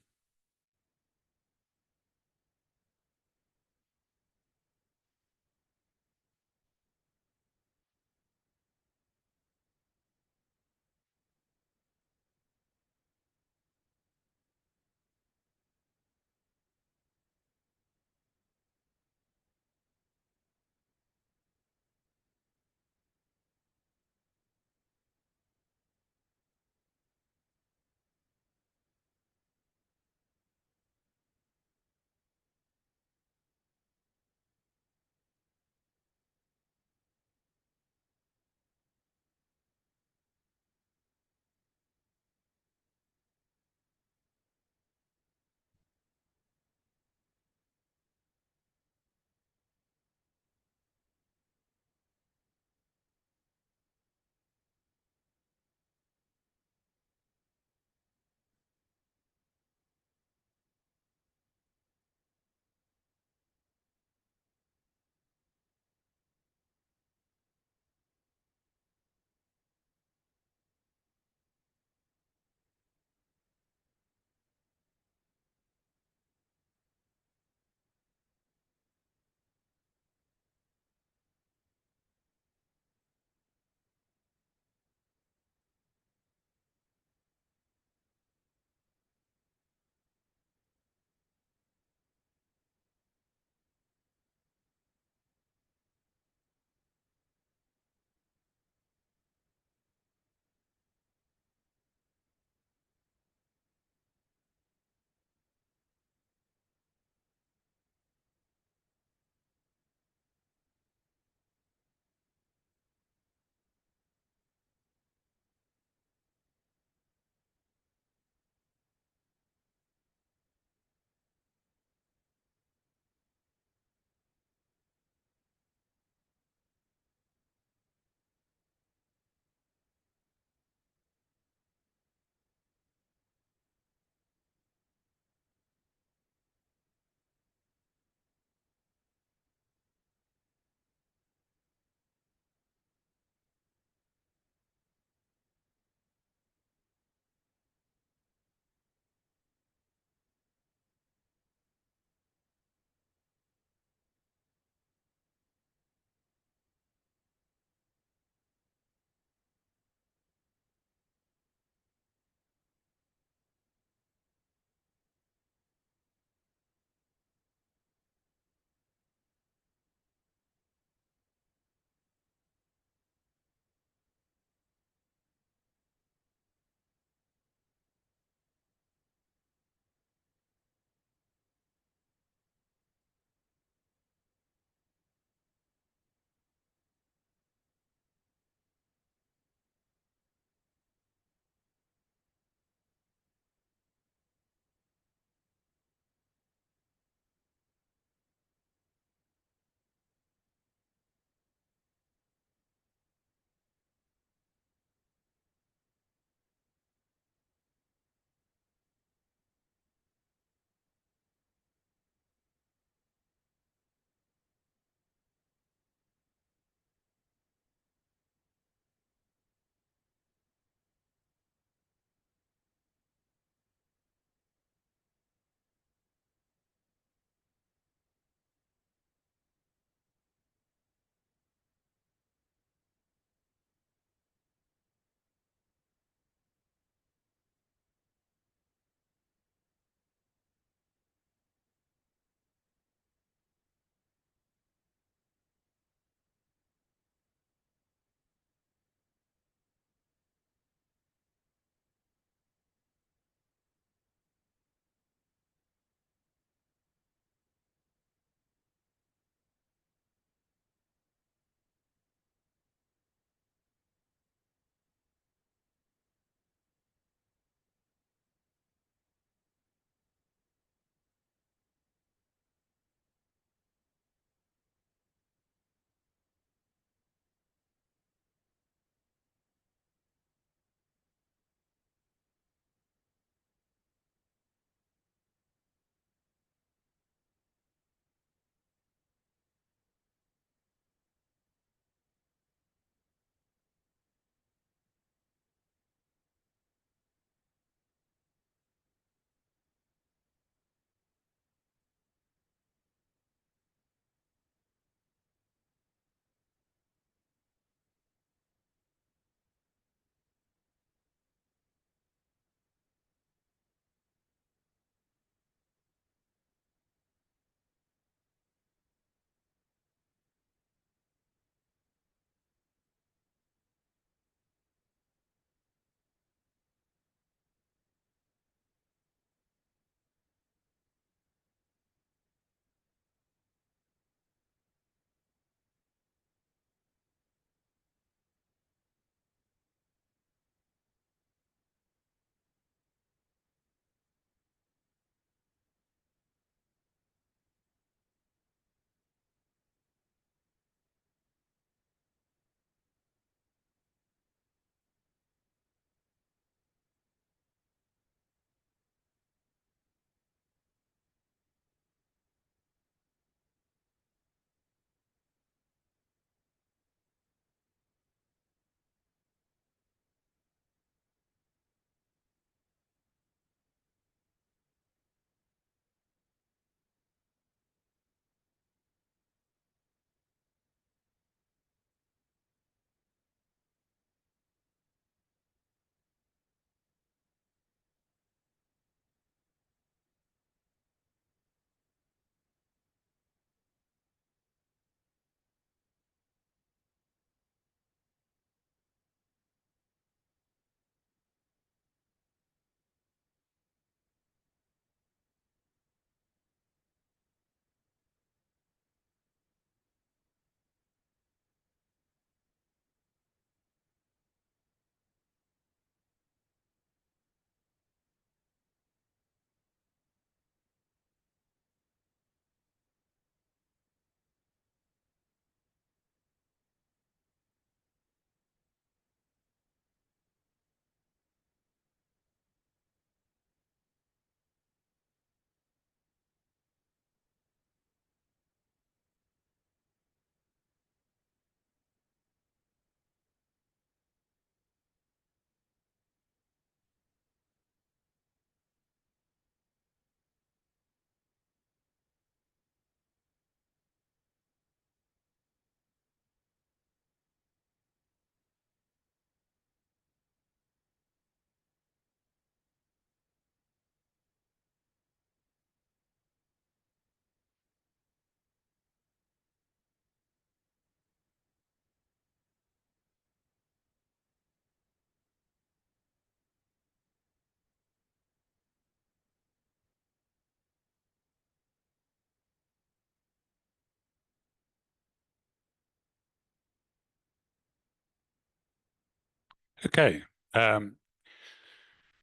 Okay.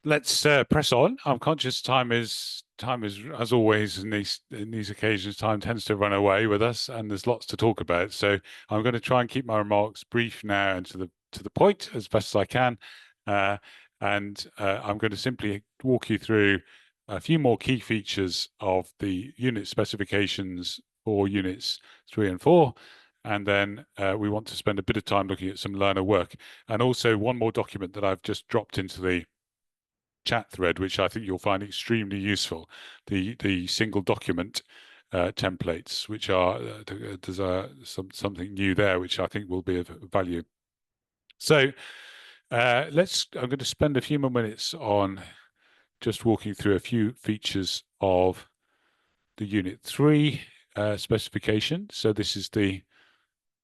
Let's press on. I'm conscious time is as always in these occasions, time tends to run away with us, and there's lots to talk about. So I'm going to try and keep my remarks brief now and to the point as best as I can. Uh, and I'm going to simply walk you through a few more key features of the unit specifications for units 3 and 4. And then we want to spend a bit of time looking at some learner work, and also one more document that I've just dropped into the chat thread, which I think you'll find extremely useful. The single document templates, which are there's something new there, which I think will be of value. So I'm going to spend a few more minutes on just walking through a few features of the Unit 3 specification. So this is the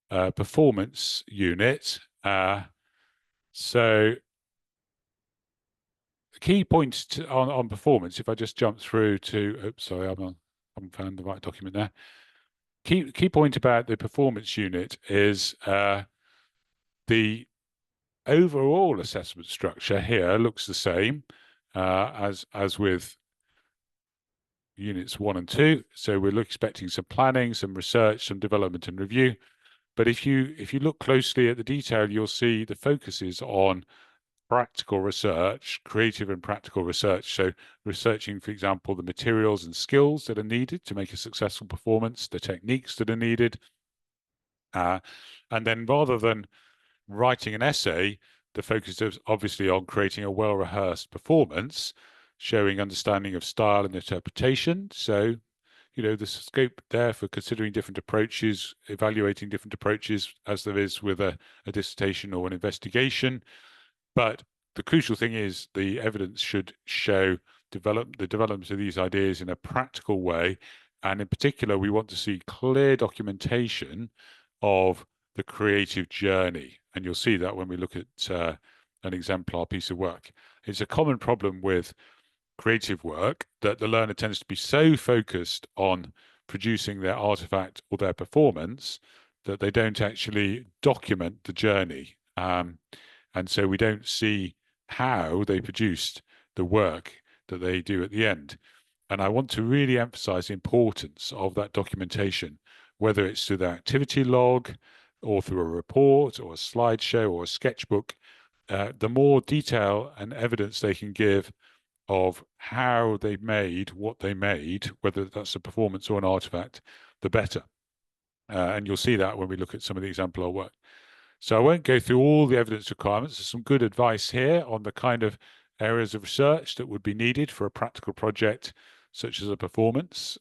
performance unit. So the key points on performance, if I just jump through to, oops, sorry, I haven't found the right document there. Key point about the performance unit is the overall assessment structure here looks the same as with units 1 and 2. So we're expecting some planning, some research, some development and review. But if you look closely at the detail, you'll see the focus is on practical research, creative and practical research. So researching, for example, the materials and skills that are needed to make a successful performance, the techniques that are needed. And then rather than writing an essay, the focus is obviously on creating a well-rehearsed performance, showing understanding of style and interpretation. So, the scope there for considering different approaches, evaluating different approaches, as there is with a dissertation or an investigation. But the crucial thing is the evidence should show the development of these ideas in a practical way. And in particular, we want to see clear documentation of the creative journey. And you'll see that when we look at an exemplar piece of work. It's a common problem with creative work that the learner tends to be so focused on producing their artifact or their performance that they don't actually document the journey. And so we don't see how they produced the work that they do at the end. And I want to really emphasize the importance of that documentation, whether it's through the activity log or through a report or a slideshow or a sketchbook. The more detail and evidence they can give of how they made what they made, whether that's a performance or an artifact, the better. And you'll see that when we look at some of the exemplar work. So I won't go through all the evidence requirements. There's some good advice here on the kind of areas of research that would be needed for a practical project, such as a performance,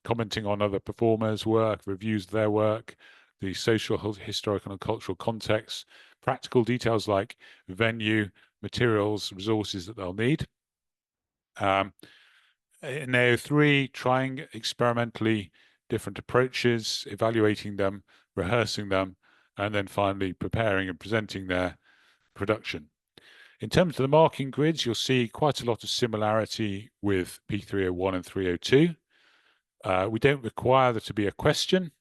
commenting on other performers' work, reviews of their work, the social, historical, and cultural context, practical details like venue, materials, resources that they'll need. In AO3, trying experimentally different approaches, evaluating them, rehearsing them, and then finally preparing and presenting their production. In terms of the marking grids, you'll see quite a lot of similarity with P301 and 302. We don't require there to be a question,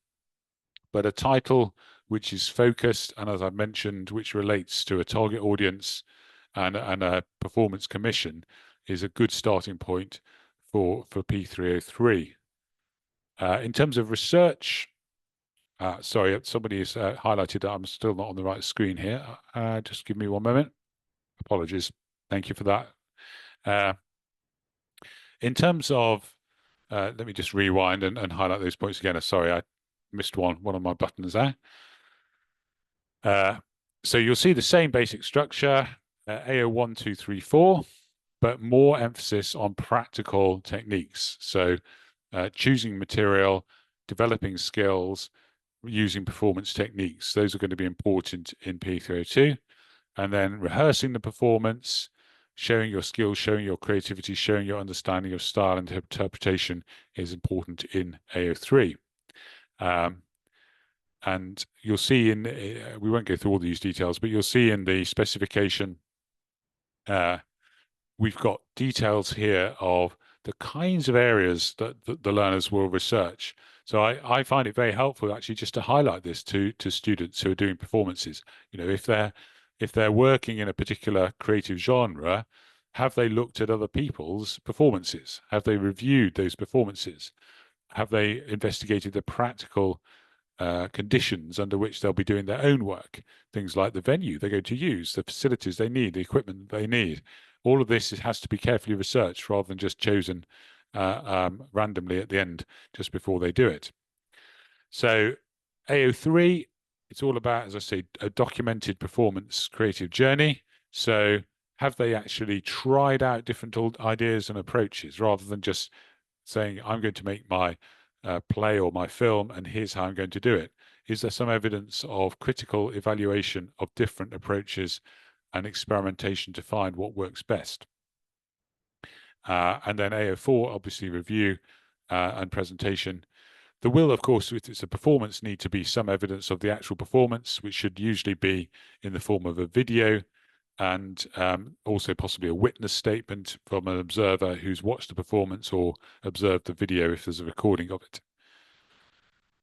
but a title which is focused and, as I mentioned, which relates to a target audience and a performance commission is a good starting point for P303. In terms of research, sorry, somebody has highlighted that I'm still not on the right screen here. Just give me one moment. Apologies. Thank you for that. In terms of, let me just rewind and highlight those points again. Sorry, I missed one of my buttons there. So you'll see the same basic structure, AO1, 2, 3, 4, but more emphasis on practical techniques. So choosing material, developing skills, using performance techniques. Those are going to be important in P302. And then rehearsing the performance, showing your skills, showing your creativity, showing your understanding of style and interpretation is important in AO3. And you'll see we won't go through all these details, but you'll see in the specification, we've got details here of the kinds of areas that the learners will research. So I find it very helpful actually just to highlight this to students who are doing performances. If they're if they're working in a particular creative genre, have they looked at other people's performances? Have they reviewed those performances? Have they investigated the practical conditions under which they'll be doing their own work? Things like the venue they're going to use, the facilities they need, the equipment they need. All of this has to be carefully researched rather than just chosen randomly at the end, just before they do it. So AO3, it's all about, as I say, a documented performance creative journey. So have they actually tried out different ideas and approaches rather than just saying, I'm going to make my play or my film, and here's how I'm going to do it? Is there some evidence of critical evaluation of different approaches and experimentation to find what works best? And then AO4, obviously review and presentation. There will, of course, if it's a performance, need to be some evidence of the actual performance, which should usually be in the form of a video and also possibly a witness statement from an observer who's watched the performance or observed the video if there's a recording of it.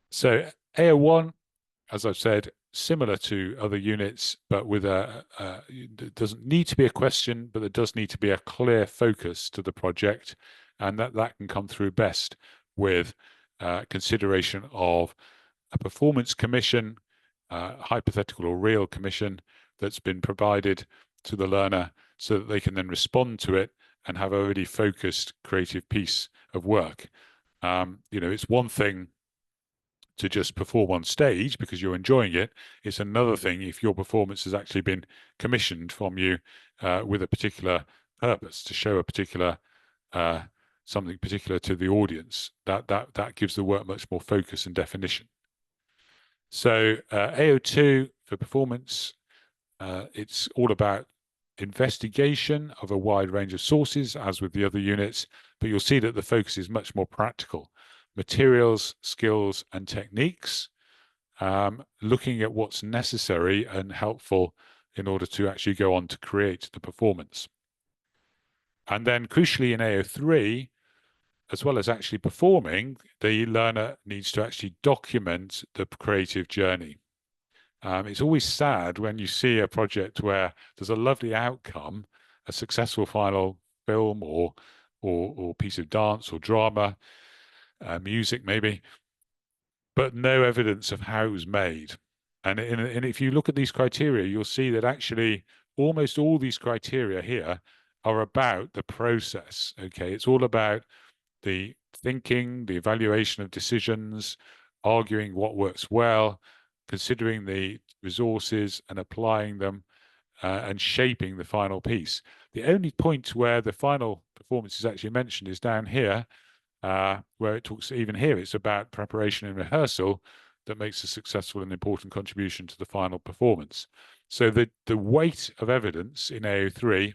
So AO1, as I've said, similar to other units, but with it doesn't need to be a question, but there does need to be a clear focus to the project, and that can come through best with consideration of a performance commission, hypothetical or real commission that's been provided to the learner so that they can then respond to it and have a really focused creative piece of work. It's one thing to just perform on stage because you're enjoying it. It's another thing if your performance has actually been commissioned from you with a particular purpose to show a particular something particular to the audience. That gives the work much more focus and definition. So AO2 for performance, it's all about investigation of a wide range of sources, as with the other units, but you'll see that the focus is much more practical. Materials, skills, and techniques, looking at what's necessary and helpful in order to actually go on to create the performance. And then crucially in AO3, as well as actually performing, the learner needs to actually document the creative journey. It's always sad when you see a project where there's a lovely outcome, a successful final film or piece of dance or drama, music maybe, but no evidence of how it was made. And if you look at these criteria, you'll see that actually almost all these criteria here are about the process. Okay, it's all about the thinking, the evaluation of decisions, arguing what works well, considering the resources and applying them, and shaping the final piece. The only point where the final performance is actually mentioned is down here, where it talks, even here, it's about preparation and rehearsal that makes a successful and important contribution to the final performance. So the weight of evidence in AO3,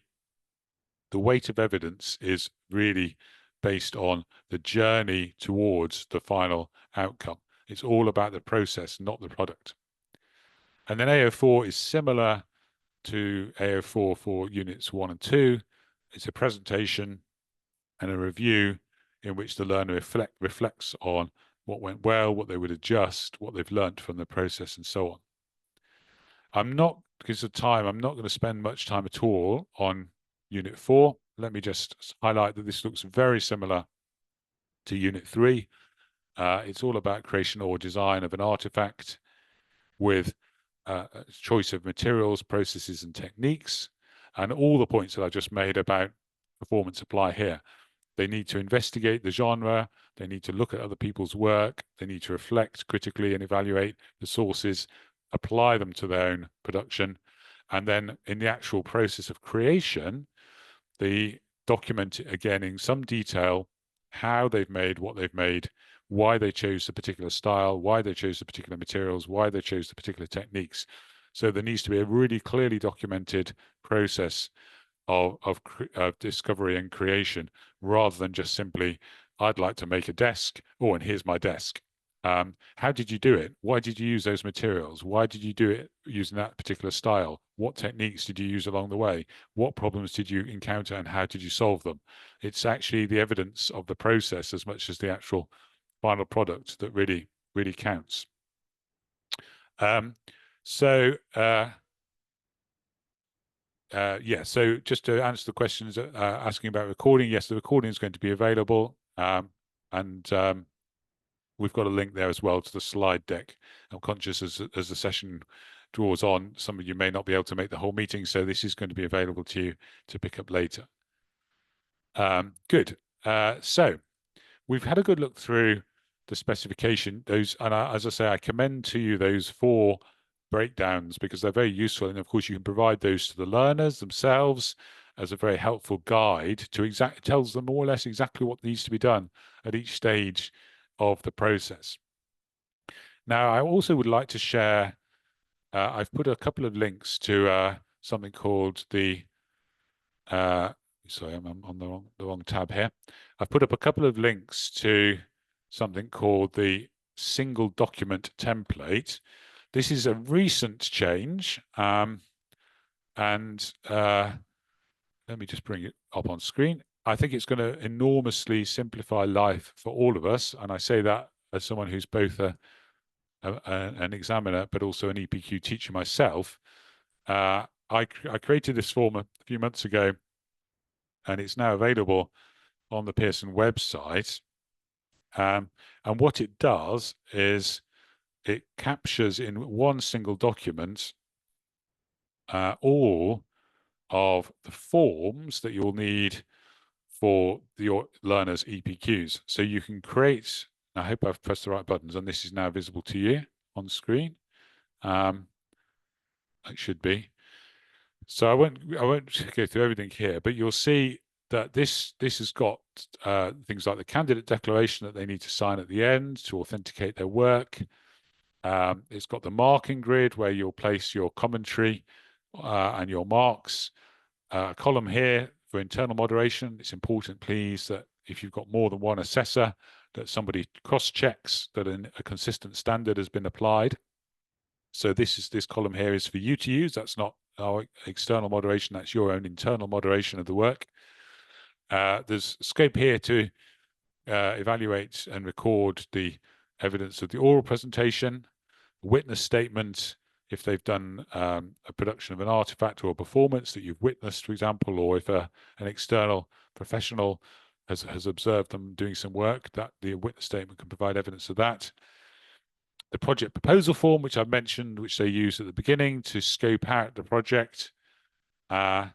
the weight of evidence is really based on the journey towards the final outcome. It's all about the process, not the product. And then AO4 is similar to AO4 for units 1 and 2. It's a presentation and a review in which the learner reflects on what went well, what they would adjust, what they've learned from the process, and so on. Because of time, I'm not going to spend much time at all on Unit 4. Let me just highlight that this looks very similar to Unit 3. It's all about creation or design of an artifact with a choice of materials, processes, and techniques. And all the points that I just made about performance apply here. They need to investigate the genre. They need to look at other people's work. They need to reflect critically and evaluate the sources, apply them to their own production. And then in the actual process of creation, they document again in some detail how they've made what they've made, why they chose a particular style, why they chose the particular materials, why they chose the particular techniques. So there needs to be a really clearly documented process of discovery and creation, rather than just simply, I'd like to make a desk. Oh, and here's my desk. How did you do it? Why did you use those materials? Why did you do it using that particular style? What techniques did you use along the way? What problems did you encounter and how did you solve them? It's actually the evidence of the process as much as the actual final product that really, really counts. So yeah, so just to answer the questions asking about recording, yes, the recording is going to be available, and we've got a link there as well to the slide deck. I'm conscious as the session draws on, some of you may not be able to make the whole meeting, so this is going to be available to you to pick up later. Good. So we've had a good look through the specification. Those, and as I say, I commend to you those 4 breakdowns because they're very useful. And of course, you can provide those to the learners themselves as a very helpful guide to tells them more or less exactly what needs to be done at each stage of the process. Now, I also would like to share, I've put a couple of links to something called the sorry, I'm on the wrong tab here. I've put up a couple of links to something called the single document template. This is a recent change, and let me just bring it up on screen. I think it's going to enormously simplify life for all of us, and I say that as someone who's both an examiner but also an EPQ teacher myself. I created this form a few months ago, and it's now available on the Pearson website. And what it does is it captures in one single document all of the forms that you'll need for your learners' EPQs. So you can create, I hope I've pressed the right buttons and this is now visible to you on screen. It should be. So I won't go through everything here, but you'll see that this has got things like the candidate declaration that they need to sign at the end to authenticate their work. It's got the marking grid where you'll place your commentary and your marks. A column here for internal moderation. It's important, please, that if you've got more than one assessor, that somebody cross-checks that a consistent standard has been applied. So this column here is for you to use. That's not our external moderation. That's your own internal moderation of the work. There's scope here to evaluate and record the evidence of the oral presentation, witness statement, if they've done a production of an artifact or a performance that you've witnessed, for example, or if an external professional has observed them doing some work, that the witness statement can provide evidence of that. The project proposal form, which I've mentioned, which they use at the beginning to scope out the project. The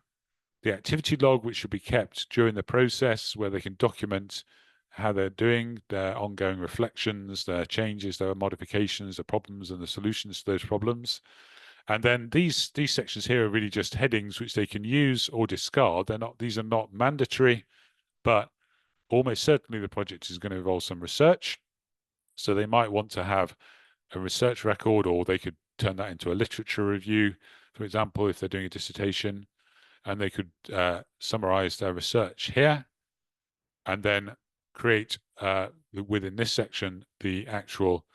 activity log, which should be kept during the process, where they can document how they're doing, their ongoing reflections, their changes, their modifications, the problems and the solutions to those problems. And then these sections here are really just headings which they can use or discard. These are not mandatory, but almost certainly the project is going to involve some research. So they might want to have a research record, or they could turn that into a literature review, for example, if they're doing a dissertation, and they could summarize their research here and then create within this section the actual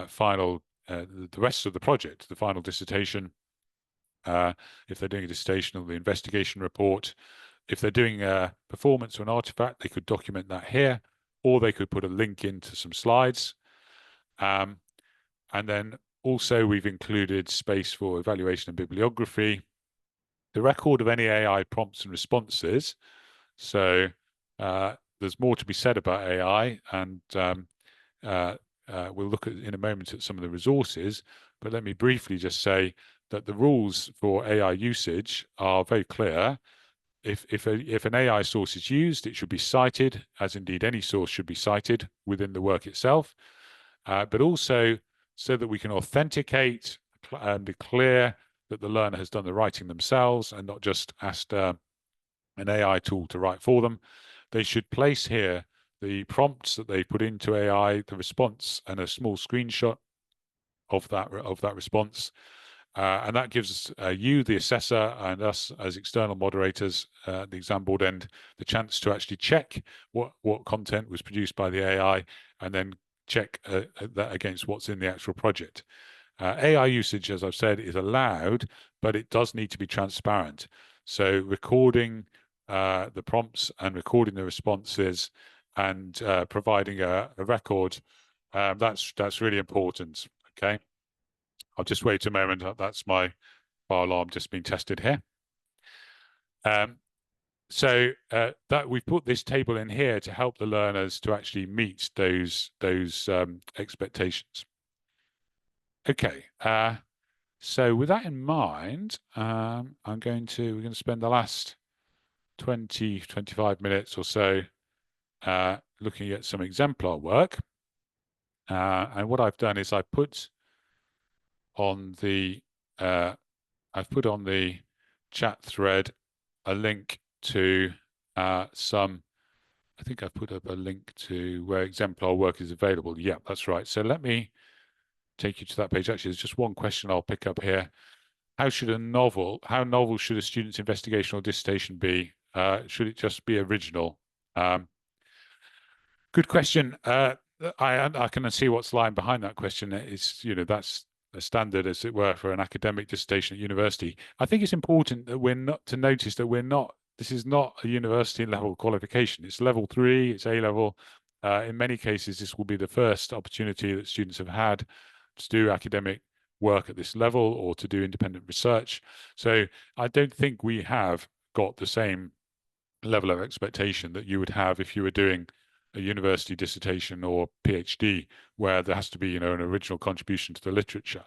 final, the rest of the project, the final dissertation. If they're doing a dissertation, or the investigation report. If they're doing a performance or an artifact, they could document that here, or they could put a link into some slides. And then also we've included space for evaluation and bibliography, the record of any AI prompts and responses. So there's more to be said about AI, and we'll look at in a moment at some of the resources, but let me briefly just say that the rules for AI usage are very clear. If an AI source is used, it should be cited, as indeed any source should be cited within the work itself, but also so that we can authenticate and declare that the learner has done the writing themselves and not just asked an AI tool to write for them. They should place here the prompts that they put into AI, the response, and a small screenshot of that response. And that gives you, the assessor, and us as external moderators, the exam board end, the chance to actually check what content was produced by the AI, and then check that against what's in the actual project. AI usage, as I've said, is allowed, but it does need to be transparent. So recording the prompts and recording the responses and providing a record, that's really important. Okay. I'll just wait a moment. That's my fire alarm just being tested here. So that we've put this table in here to help the learners to actually meet those expectations. Okay. So with that in mind, we're going to spend the last 25 minutes or so looking at some exemplar work. And what I've done is I've put on the chat thread a link to some. I think I've put up a link to where exemplar work is available. Yeah, that's right. So let me take you to that page. Actually, there's just one question I'll pick up here. How novel should a student's investigation or dissertation be? Should it just be original? Good question. I can see what's lying behind that question. It's, that's a standard, as it were, for an academic dissertation at university. I think it's important that we're not to notice that this is not a university level qualification. It's level 3, it's A level. In many cases, this will be the first opportunity that students have had to do academic work at this level or to do independent research. So I don't think we have got the same level of expectation that you would have if you were doing a university dissertation or PhD, where there has to be, an original contribution to the literature.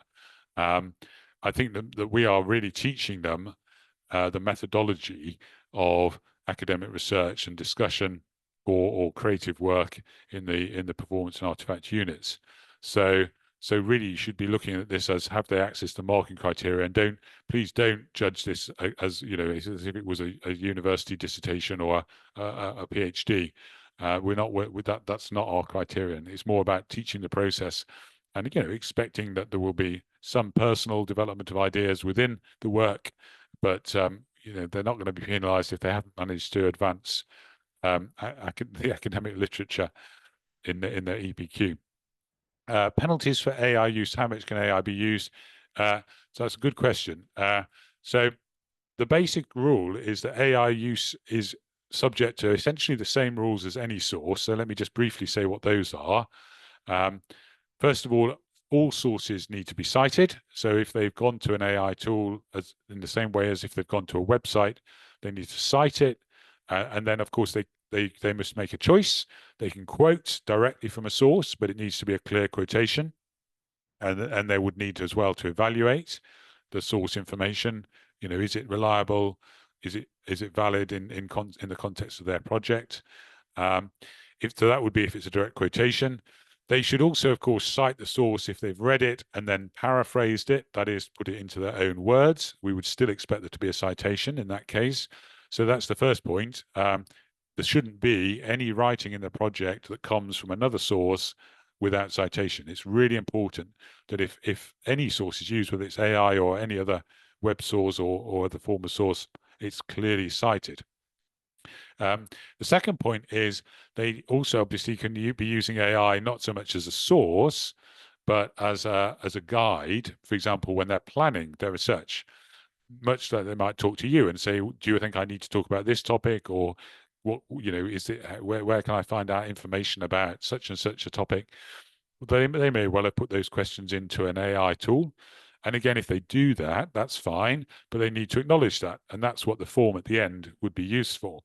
I think that we are really teaching them the methodology of academic research and discussion or creative work in the performance and artifact units. So really, you should be looking at this as, have they access to marking criteria, and please don't judge this as if it was a university dissertation or a PhD. We're not with that. That's not our criterion. It's more about teaching the process, and expecting that there will be some personal development of ideas within the work, but they're not going to be penalised if they haven't managed to advance the academic literature in their EPQ. Penalties for AI use. How much can AI be used? So that's a good question. So the basic rule is that AI use is subject to essentially the same rules as any source. So let me just briefly say what those are. First of all sources need to be cited. So if they've gone to an AI tool in the same way as if they've gone to a website, they need to cite it. And then, of course, they must make a choice. They can quote directly from a source, but it needs to be a clear quotation. And they would need as well to evaluate the source information. Is it reliable? Is it valid in the context of their project? So that would be if it's a direct quotation. They should also, of course, cite the source if they've read it and then paraphrased it, that is, put it into their own words. We would still expect there to be a citation in that case. So that's the first point. There shouldn't be any writing in the project that comes from another source without citation. It's really important that if any source is used, whether it's AI or any other web source or other form of source, it's clearly cited. The second point is they also obviously can be using AI not so much as a source, but as a guide. For example, when they're planning their research, much like they might talk to you and say, "Do you think I need to talk about this topic?" Or what, is it, where can I find out information about such and such a topic? They may well have put those questions into an AI tool. And again, if they do that, that's fine, but they need to acknowledge that. And that's what the form at the end would be used for.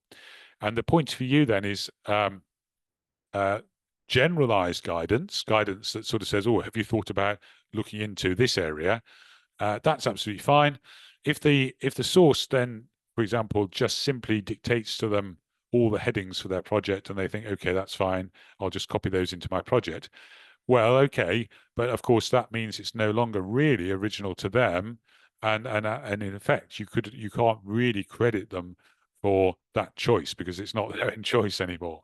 And the point for you then is generalized guidance that sort of says, "Oh, have you thought about looking into this area?" That's absolutely fine. If the source then, for example, just simply dictates to them all the headings for their project and they think, "Okay, that's fine, I'll just copy those into my project." Well, okay, but of course that means it's no longer really original to them, and in effect you can't really credit them for that choice because it's not their own choice anymore.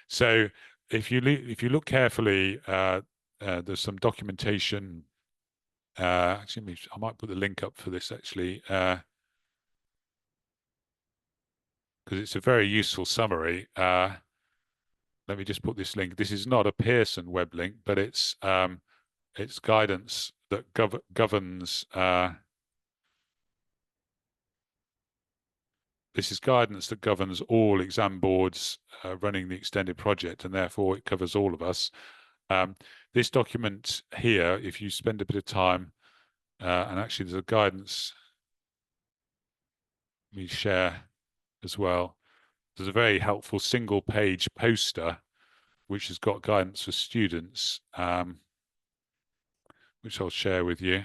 So if you look carefully, there's some documentation. Actually, I might put the link up for this actually, because it's a very useful summary. Let me just put this link. This is not a Pearson web link, but it's guidance that governs. This is guidance that governs all exam boards running the extended project, and therefore it covers all of us. This document here, if you spend a bit of time, and actually there's a guidance. let me share as well. There's a very helpful single-page poster which has got guidance for students, which I'll share with you.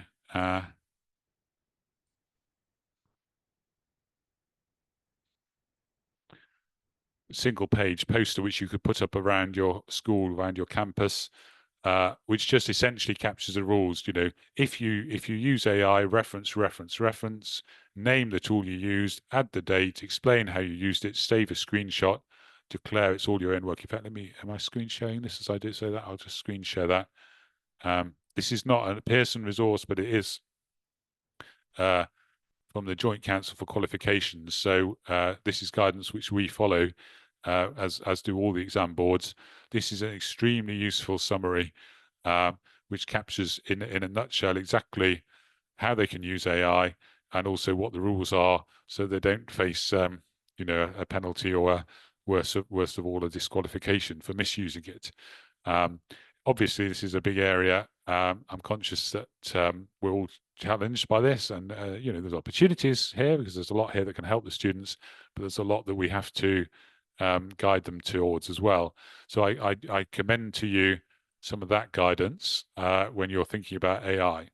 Single-page poster which you could put up around your school, around your campus, which just essentially captures the rules. You know, if you use AI, reference, name the tool you used, add the date, explain how you used it, save a screenshot, declare it's all your own work. In fact, am I screen sharing this as I do so that I'll just screen share that. This is not a Pearson resource, but it is from the Joint Council for Qualifications. So this is guidance which we follow, as do all the exam boards. This is an extremely useful summary, which captures in a nutshell exactly how they can use AI and also what the rules are, so they don't face a penalty or worst of all, a disqualification for misusing it. Obviously, this is a big area. I'm conscious that we're all challenged by this, and there's opportunities here because there's a lot here that can help the students, but there's a lot that we have to guide them towards as well. So I commend to you some of that guidance when you're thinking about AI.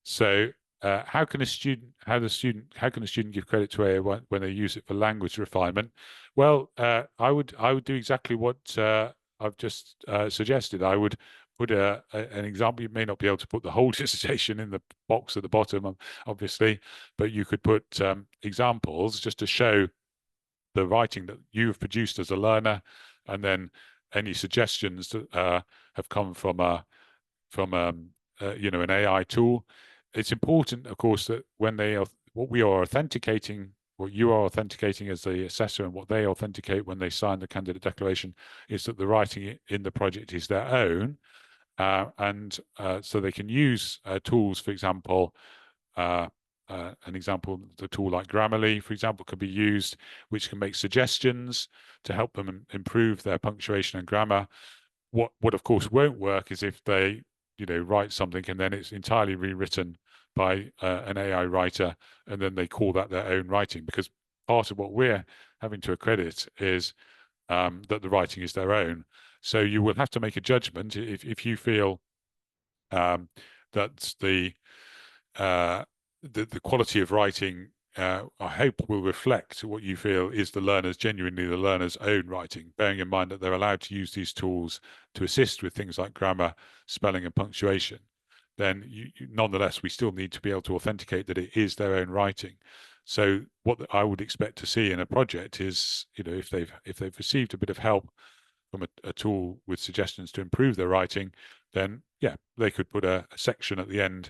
So how can a student give credit to AI when they use it for language refinement? Well, I would do exactly what I've just suggested. I would put an example. You may not be able to put the whole dissertation in the box at the bottom, obviously, but you could put examples just to show the writing that you've produced as a learner, and then any suggestions that have come from an AI tool. It's important, of course, that when what you are authenticating as the assessor, and what they authenticate when they sign the candidate declaration, is that the writing in the project is their own, and so they can use tools. For example, the tool like Grammarly, for example, could be used, which can make suggestions to help them improve their punctuation and grammar. What of course won't work is if they write something and then it's entirely rewritten by an AI writer, and then they call that their own writing, because part of what we're having to accredit is that the writing is their own. So you will have to make a judgment if you feel that the quality of writing, I hope, will reflect what you feel is genuinely the learner's own writing, bearing in mind that they're allowed to use these tools to assist with things like grammar, spelling, and punctuation. Then nonetheless, we still need to be able to authenticate that it is their own writing. So what I would expect to see in a project is, if they've received a bit of help from a tool with suggestions to improve their writing, then yeah, they could put a section at the end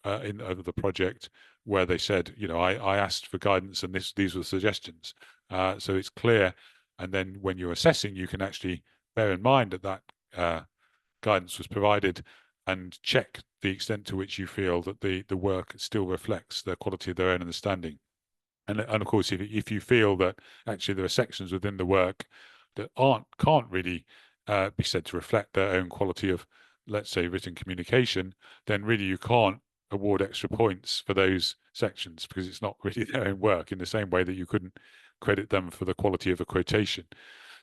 of the project where they said, I asked for guidance and these were the suggestions. So it's clear. And then when you're assessing, you can actually bear in mind that guidance was provided, and check the extent to which you feel that the work still reflects the quality of their own understanding. And of course, if you feel that actually there are sections within the work that can't really be said to reflect their own quality of, let's say, written communication, then really you can't award extra points for those sections, because it's not really their own work, in the same way that you couldn't credit them for the quality of a quotation.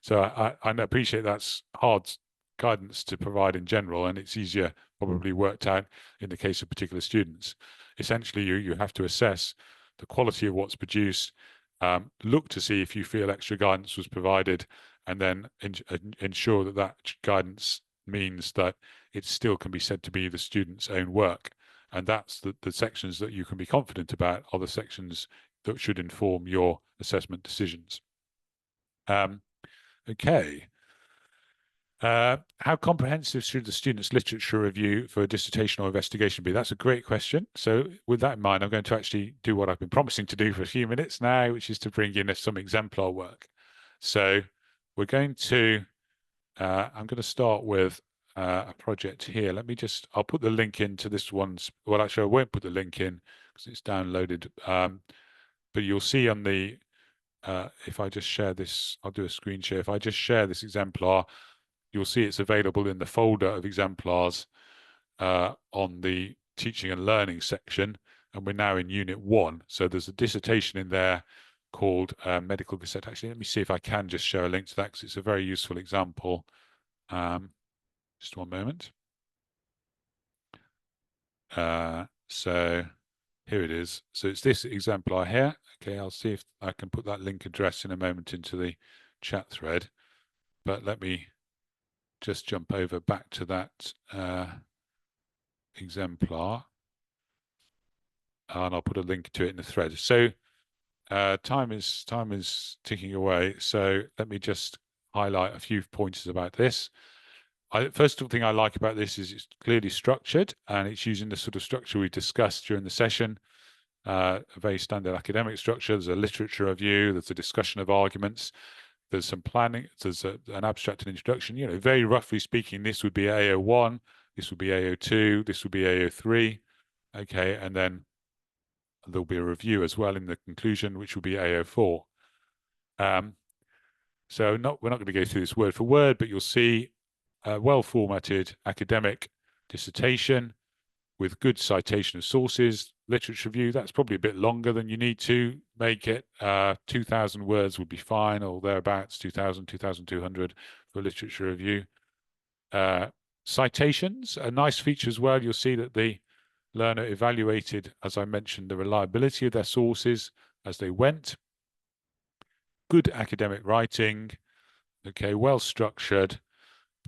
So I appreciate that's hard guidance to provide in general, and it's easier probably worked out in the case of particular students. Essentially, you have to assess the quality of what's produced, look to see if you feel extra guidance was provided, and then ensure that guidance means that it still can be said to be the student's own work. And that's the sections that you can be confident about are the sections that should inform your assessment decisions. Okay. How comprehensive should the student's literature review for a dissertation or investigation be? That's a great question. So with that in mind, I'm going to actually do what I've been promising to do for a few minutes now, which is to bring in some exemplar work. So we're going to, I'm going to start with a project here. I'll put the link into this one's, well, actually, I won't put the link in because it's downloaded. But you'll see on the, if I just share this, I'll do a screen share. If I just share this exemplar, you'll see it's available in the folder of exemplars on the teaching and learning section. and we're now in Unit 1. So there's a dissertation in there called Medical Cassette. Actually, let me see if I can just show a link to that, because it's a very useful example. Just one moment. So here it is. So it's this exemplar here. Okay, I'll see if I can put that link address in a moment into the chat thread. But let me just jump over back to that exemplar, and I'll put a link to it in the thread. So time is ticking away. So let me just highlight a few pointers about this. First thing I like about this is it's clearly structured, and it's using the sort of structure we discussed during the session. A very standard academic structure. There's a literature review. There's a discussion of arguments. There's some planning. There's an abstract and introduction. You know, very roughly speaking, this would be AO1. This would be AO2. This would be AO3. Okay, and then there'll be a review as well in the conclusion, which will be AO4. So we're not going to go through this word for word, but you'll see a well-formatted academic dissertation with good citation of sources, literature review. That's probably a bit longer than you need to make it. 2,000 words would be fine, or thereabouts, 2,000, 2,200 for literature review. Citations, a nice feature as well. You'll see that the learner evaluated, as I mentioned, the reliability of their sources as they went. Good academic writing, okay, well structured,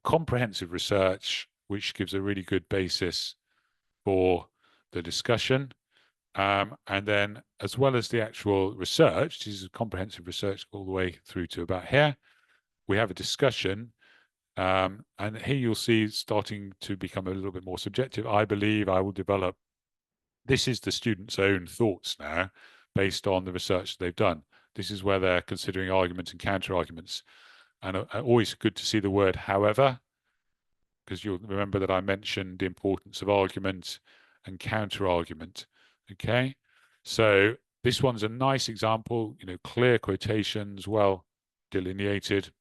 comprehensive research, which gives a really good basis for the discussion. And then, as well as the actual research, this is comprehensive research all the way through to about here, we have a discussion. And here you'll see it's starting to become a little bit more subjective. I believe I will develop. This is the student's own thoughts now, based on the research they've done. This is where they're considering arguments and counter arguments. And always good to see the word however, because you'll remember that I mentioned the importance of argument and counter argument. Okay, so this one's a nice example, you know, clear quotations, well delineated.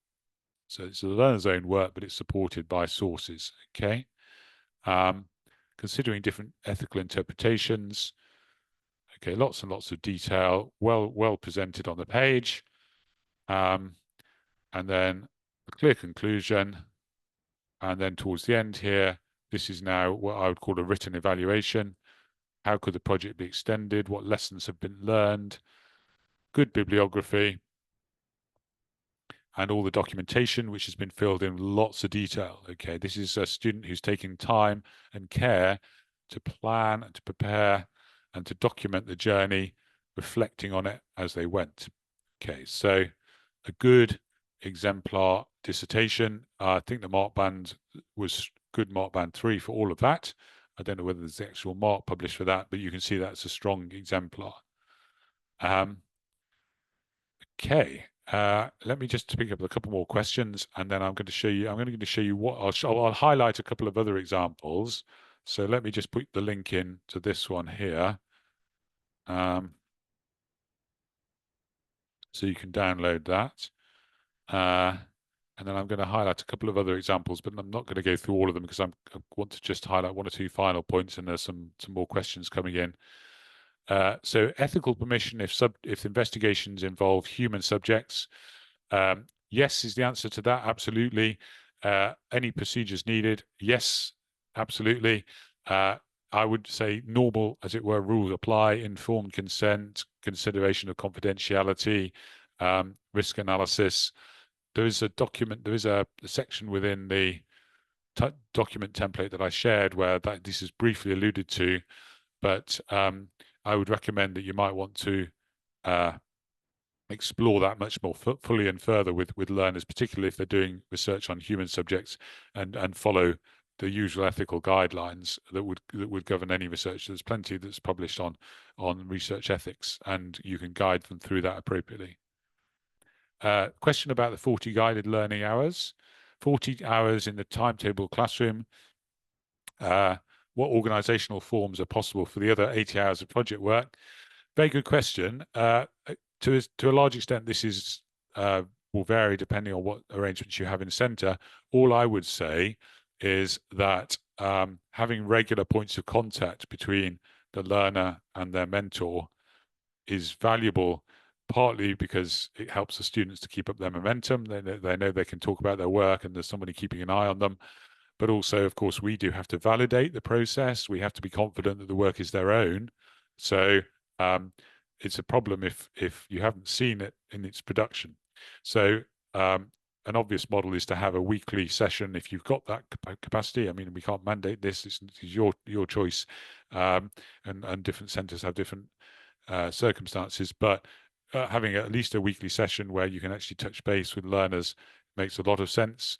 So it's the learner's own work, but it's supported by sources. Okay, considering different ethical interpretations. Okay, lots and lots of detail, well presented on the page, and then a clear conclusion, and then towards the end here, this is now what I would call a written evaluation. How could the project be extended? What lessons have been learned? Good bibliography, and all the documentation, which has been filled in with lots of detail. Okay, this is a student who's taking time and care to plan and to prepare and to document the journey, reflecting on it as they went. Okay, so a good exemplar dissertation. I think the mark band was good, mark band 3 for all of that. I don't know whether there's the actual mark published for that, but you can see that's a strong exemplar. Okay, let me just pick up a couple more questions, and then I'm going to show you. I'm going to show you what I'll highlight a couple of other examples. So let me just put the link in to this one here, so you can download that. And then I'm going to highlight a couple of other examples, but I'm not going to go through all of them because I want to just highlight one or two final points, and there's some more questions coming in. So ethical permission if investigations involve human subjects. Yes is the answer to that, absolutely. Any procedures needed? Yes, absolutely. I would say normal, as it were, rules apply: informed consent, consideration of confidentiality, risk analysis. There is a section within the document template that I shared where this is briefly alluded to, but I would recommend that you might want to explore that much more fully and further with learners, particularly if they're doing research on human subjects, and follow the usual ethical guidelines that would govern any research. There's plenty that's published on research ethics, and you can guide them through that appropriately. Question about the 40 guided learning hours. 40 hours in the timetable classroom. What organizational forms are possible for the other 80 hours of project work? Very good question. To a large extent, this is will vary depending on what arrangements you have in centre. All I would say is that having regular points of contact between the learner and their mentor is valuable, partly because it helps the students to keep up their momentum. They know they can talk about their work and there's somebody keeping an eye on them. But also, of course, we do have to validate the process. We have to be confident that the work is their own. So it's a problem if you haven't seen it in its production. So an obvious model is to have a weekly session if you've got that capacity. I mean, we can't mandate this. It's your choice, and different centres have different circumstances. But having at least a weekly session where you can actually touch base with learners makes a lot of sense.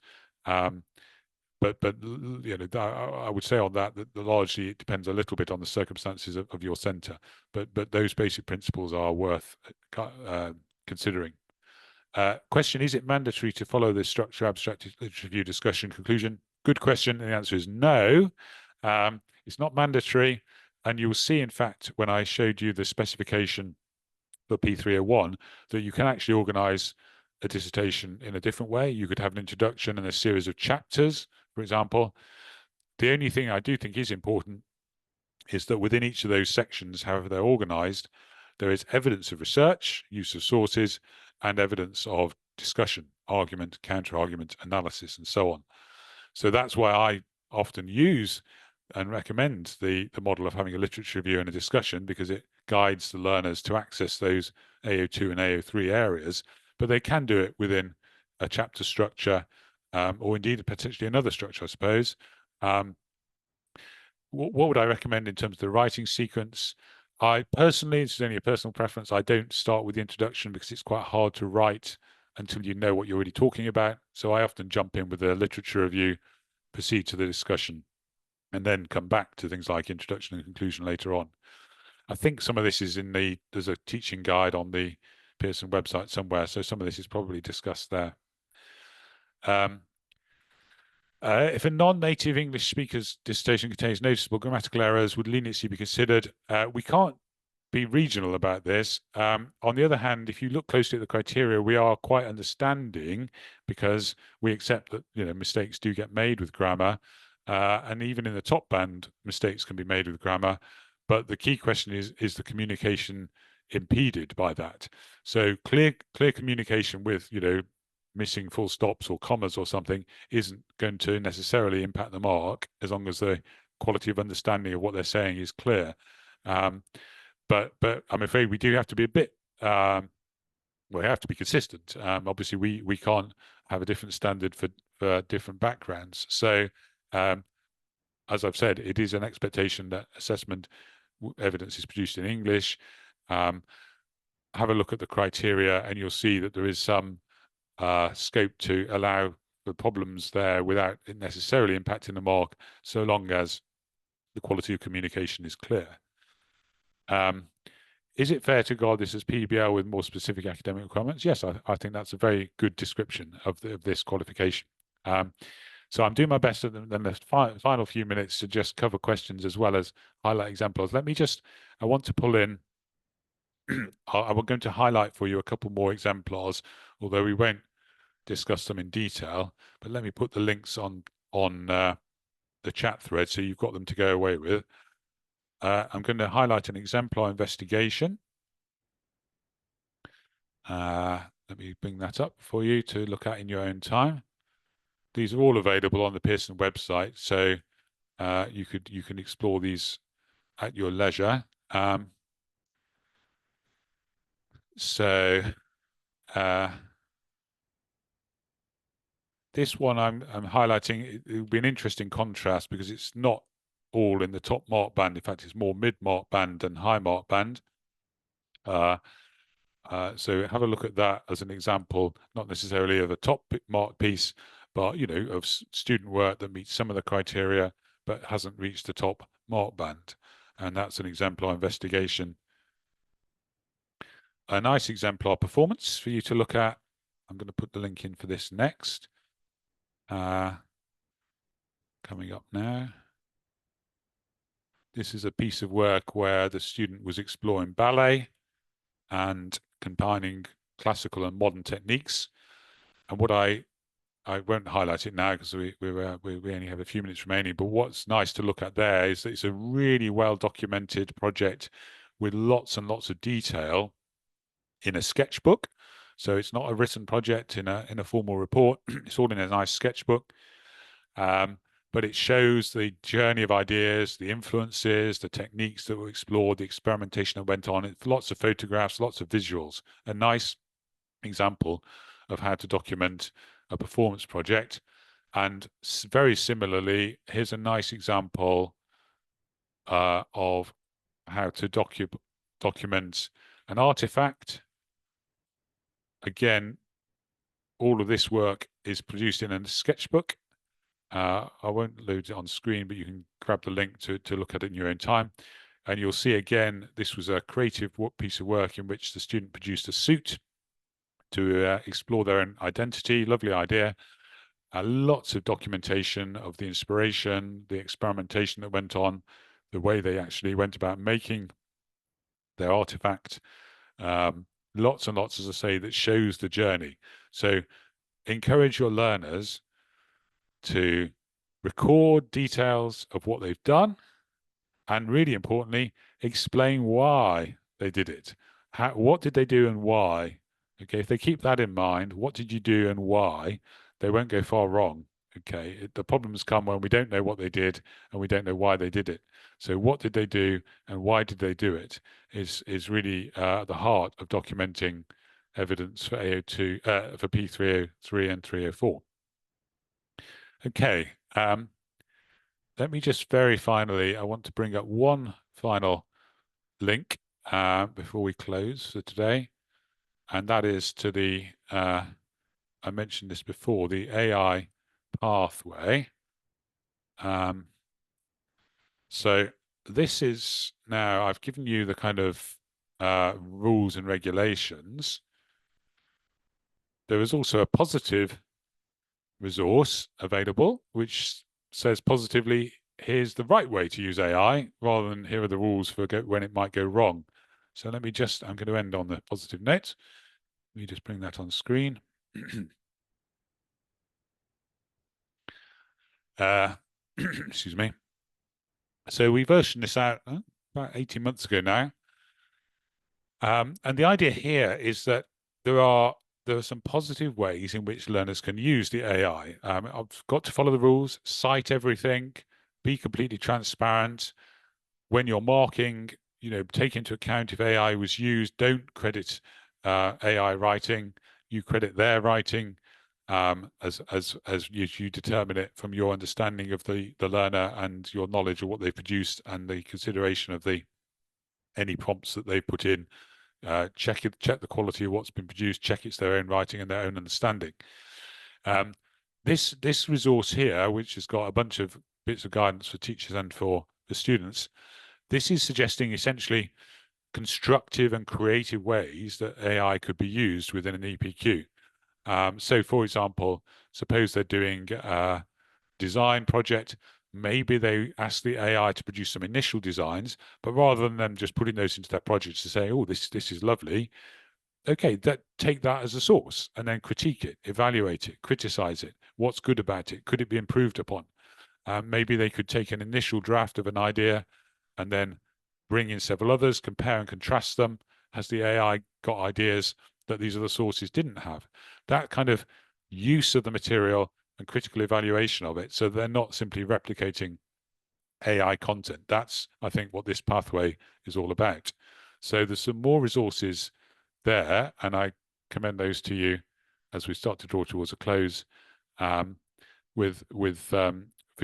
But you know, I would say on that largely it depends a little bit on the circumstances of your centre. But those basic principles are worth considering. Question: is it mandatory to follow this structure, abstract, literature review, discussion, conclusion? Good question. And the answer is no. It's not mandatory. And you'll see, in fact, when I showed you the specification for P301, that you can actually organize a dissertation in a different way. You could have an introduction and a series of chapters, for example. The only thing I do think is important is that within each of those sections, however they're organized, there is evidence of research, use of sources, and evidence of discussion, argument, counter-argument, analysis, and so on. So that's why I often use and recommend the model of having a literature review and a discussion, because it guides the learners to access those AO2 and AO3 areas, but they can do it within a chapter structure, or indeed potentially another structure, I suppose. What would I recommend in terms of the writing sequence? I personally, it's only a personal preference, I don't start with the introduction because it's quite hard to write until you know what you're really talking about. So I often jump in with a literature review, proceed to the discussion, and then come back to things like introduction and conclusion later on. I think some of this is there's a teaching guide on the Pearson website somewhere, so some of this is probably discussed there. If a non-native English speaker's dissertation contains noticeable grammatical errors, would leniency be considered? We can't be regional about this. On the other hand, if you look closely at the criteria, we are quite understanding, because we accept that mistakes do get made with grammar, and even in the top band, mistakes can be made with grammar. But the key question is the communication impeded by that? So clear communication with missing full stops or commas or something isn't going to necessarily impact the mark, as long as the quality of understanding of what they're saying is clear. But I'm afraid we do have to be a bit, we have to be consistent. Obviously, we can't have a different standard for different backgrounds. So, as I've said, it is an expectation that assessment evidence is produced in English. Have a look at the criteria, and you'll see that there is some scope to allow the problems there without it necessarily impacting the mark, so long as the quality of communication is clear. Is it fair to regard this as PBL with more specific academic requirements? Yes, I think that's a very good description of this qualification. So I'm doing my best in the final few minutes to just cover questions as well as highlight examples. I want to pull in, I'm going to highlight for you a couple more exemplars, although we won't discuss them in detail, but let me put the links on the chat thread so you've got them to go away with. I'm going to highlight an exemplar investigation. Let me bring that up for you to look at in your own time. These are all available on the Pearson website, so you can explore these at your leisure. This one I'm highlighting, it would be an interesting contrast because it's not all in the top mark band. In fact, it's more mid-mark band than high mark band. So have a look at that as an example, not necessarily of a top mark piece, but of student work that meets some of the criteria but hasn't reached the top mark band. And that's an exemplar investigation. A nice exemplar performance for you to look at. I'm going to put the link in for this next. Coming up now. This is a piece of work where the student was exploring ballet and combining classical and modern techniques. And what I I won't highlight it now because we only have a few minutes remaining. But what's nice to look at there is that it's a really well documented project with lots and lots of detail in a sketchbook. So it's not a written project in a formal report. It's all in a nice sketchbook. But it shows the journey of ideas, the influences, the techniques that were explored, the experimentation that went on. It's lots of photographs, lots of visuals. A nice example of how to document a performance project. And very similarly, here's a nice example of how to document an artifact. Again, all of this work is produced in a sketchbook. I won't load it on screen, but you can grab the link to look at it in your own time. And you'll see again, this was a creative piece of work in which the student produced a suit to explore their own identity. Lovely idea. Lots of documentation of the inspiration, the experimentation that went on, the way they actually went about making their artifact. Lots and lots, as I say, that shows the journey. So encourage your learners to record details of what they've done, and really importantly, explain why they did it. What did they do and why? Okay, if they keep that in mind, what did you do and why, they won't go far wrong. Okay, the problems come when we don't know what they did and we don't know why they did it. So what did they do and why did they do it is really the heart of documenting evidence for AO2, for P303 and 304. Okay, let me just very finally, I want to bring up one final link before we close for today, and that is to the, I mentioned this before, the AI pathway. So this is now, I've given you the kind of rules and regulations. There is also a positive resource available, which says positively, here's the right way to use AI, rather than here are the rules for when it might go wrong. So let me just, I'm going to end on the positive note. Let me just bring that on screen. Excuse me. So we versioned this out about 18 months ago now. And the idea here is that there are some positive ways in which learners can use the AI. I've got to follow the rules, cite everything, be completely transparent. When you're marking, take into account if AI was used. Don't credit AI writing. You credit their writing as you determine it from your understanding of the learner and your knowledge of what they produced and the consideration of any prompts that they put in. Check the quality of what's been produced. Check it's their own writing and their own understanding. This resource here, which has got a bunch of bits of guidance for teachers and for the students, this is suggesting essentially constructive and creative ways that AI could be used within an EPQ. So, for example, suppose they're doing a design project. Maybe they ask the AI to produce some initial designs, but rather than them just putting those into their project to say, "Oh, this is lovely," okay, take that as a source and then critique it, evaluate it, criticize it. What's good about it? Could it be improved upon? Maybe they could take an initial draft of an idea and then bring in several others, compare and contrast them. Has the AI got ideas that these other sources didn't have? That kind of use of the material and critical evaluation of it, so they're not simply replicating AI content. That's, I think, what this pathway is all about. So there's some more resources there, and I commend those to you as we start to draw towards a close, for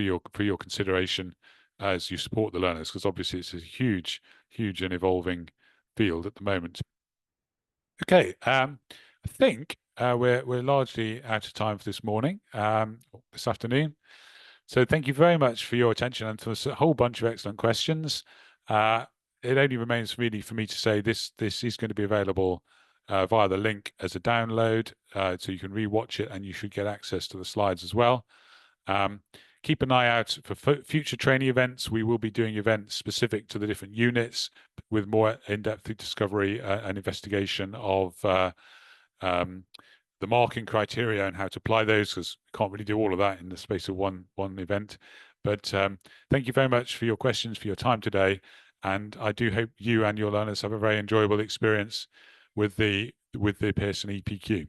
your consideration as you support the learners, because obviously it's a huge and evolving field at the moment. Okay, I think we're largely out of time for this morning, this afternoon. So thank you very much for your attention and for a whole bunch of excellent questions. It only remains really for me to say this is going to be available via the link as a download, so you can re-watch it and you should get access to the slides as well. Keep an eye out for future training events. We will be doing events specific to the different units with more in-depth discovery and investigation of the the marking criteria and how to apply those, because we can't really do all of that in the space of one event. But thank you very much for your questions, for your time today, and I do hope you and your learners have a very enjoyable experience with the Pearson EPQ.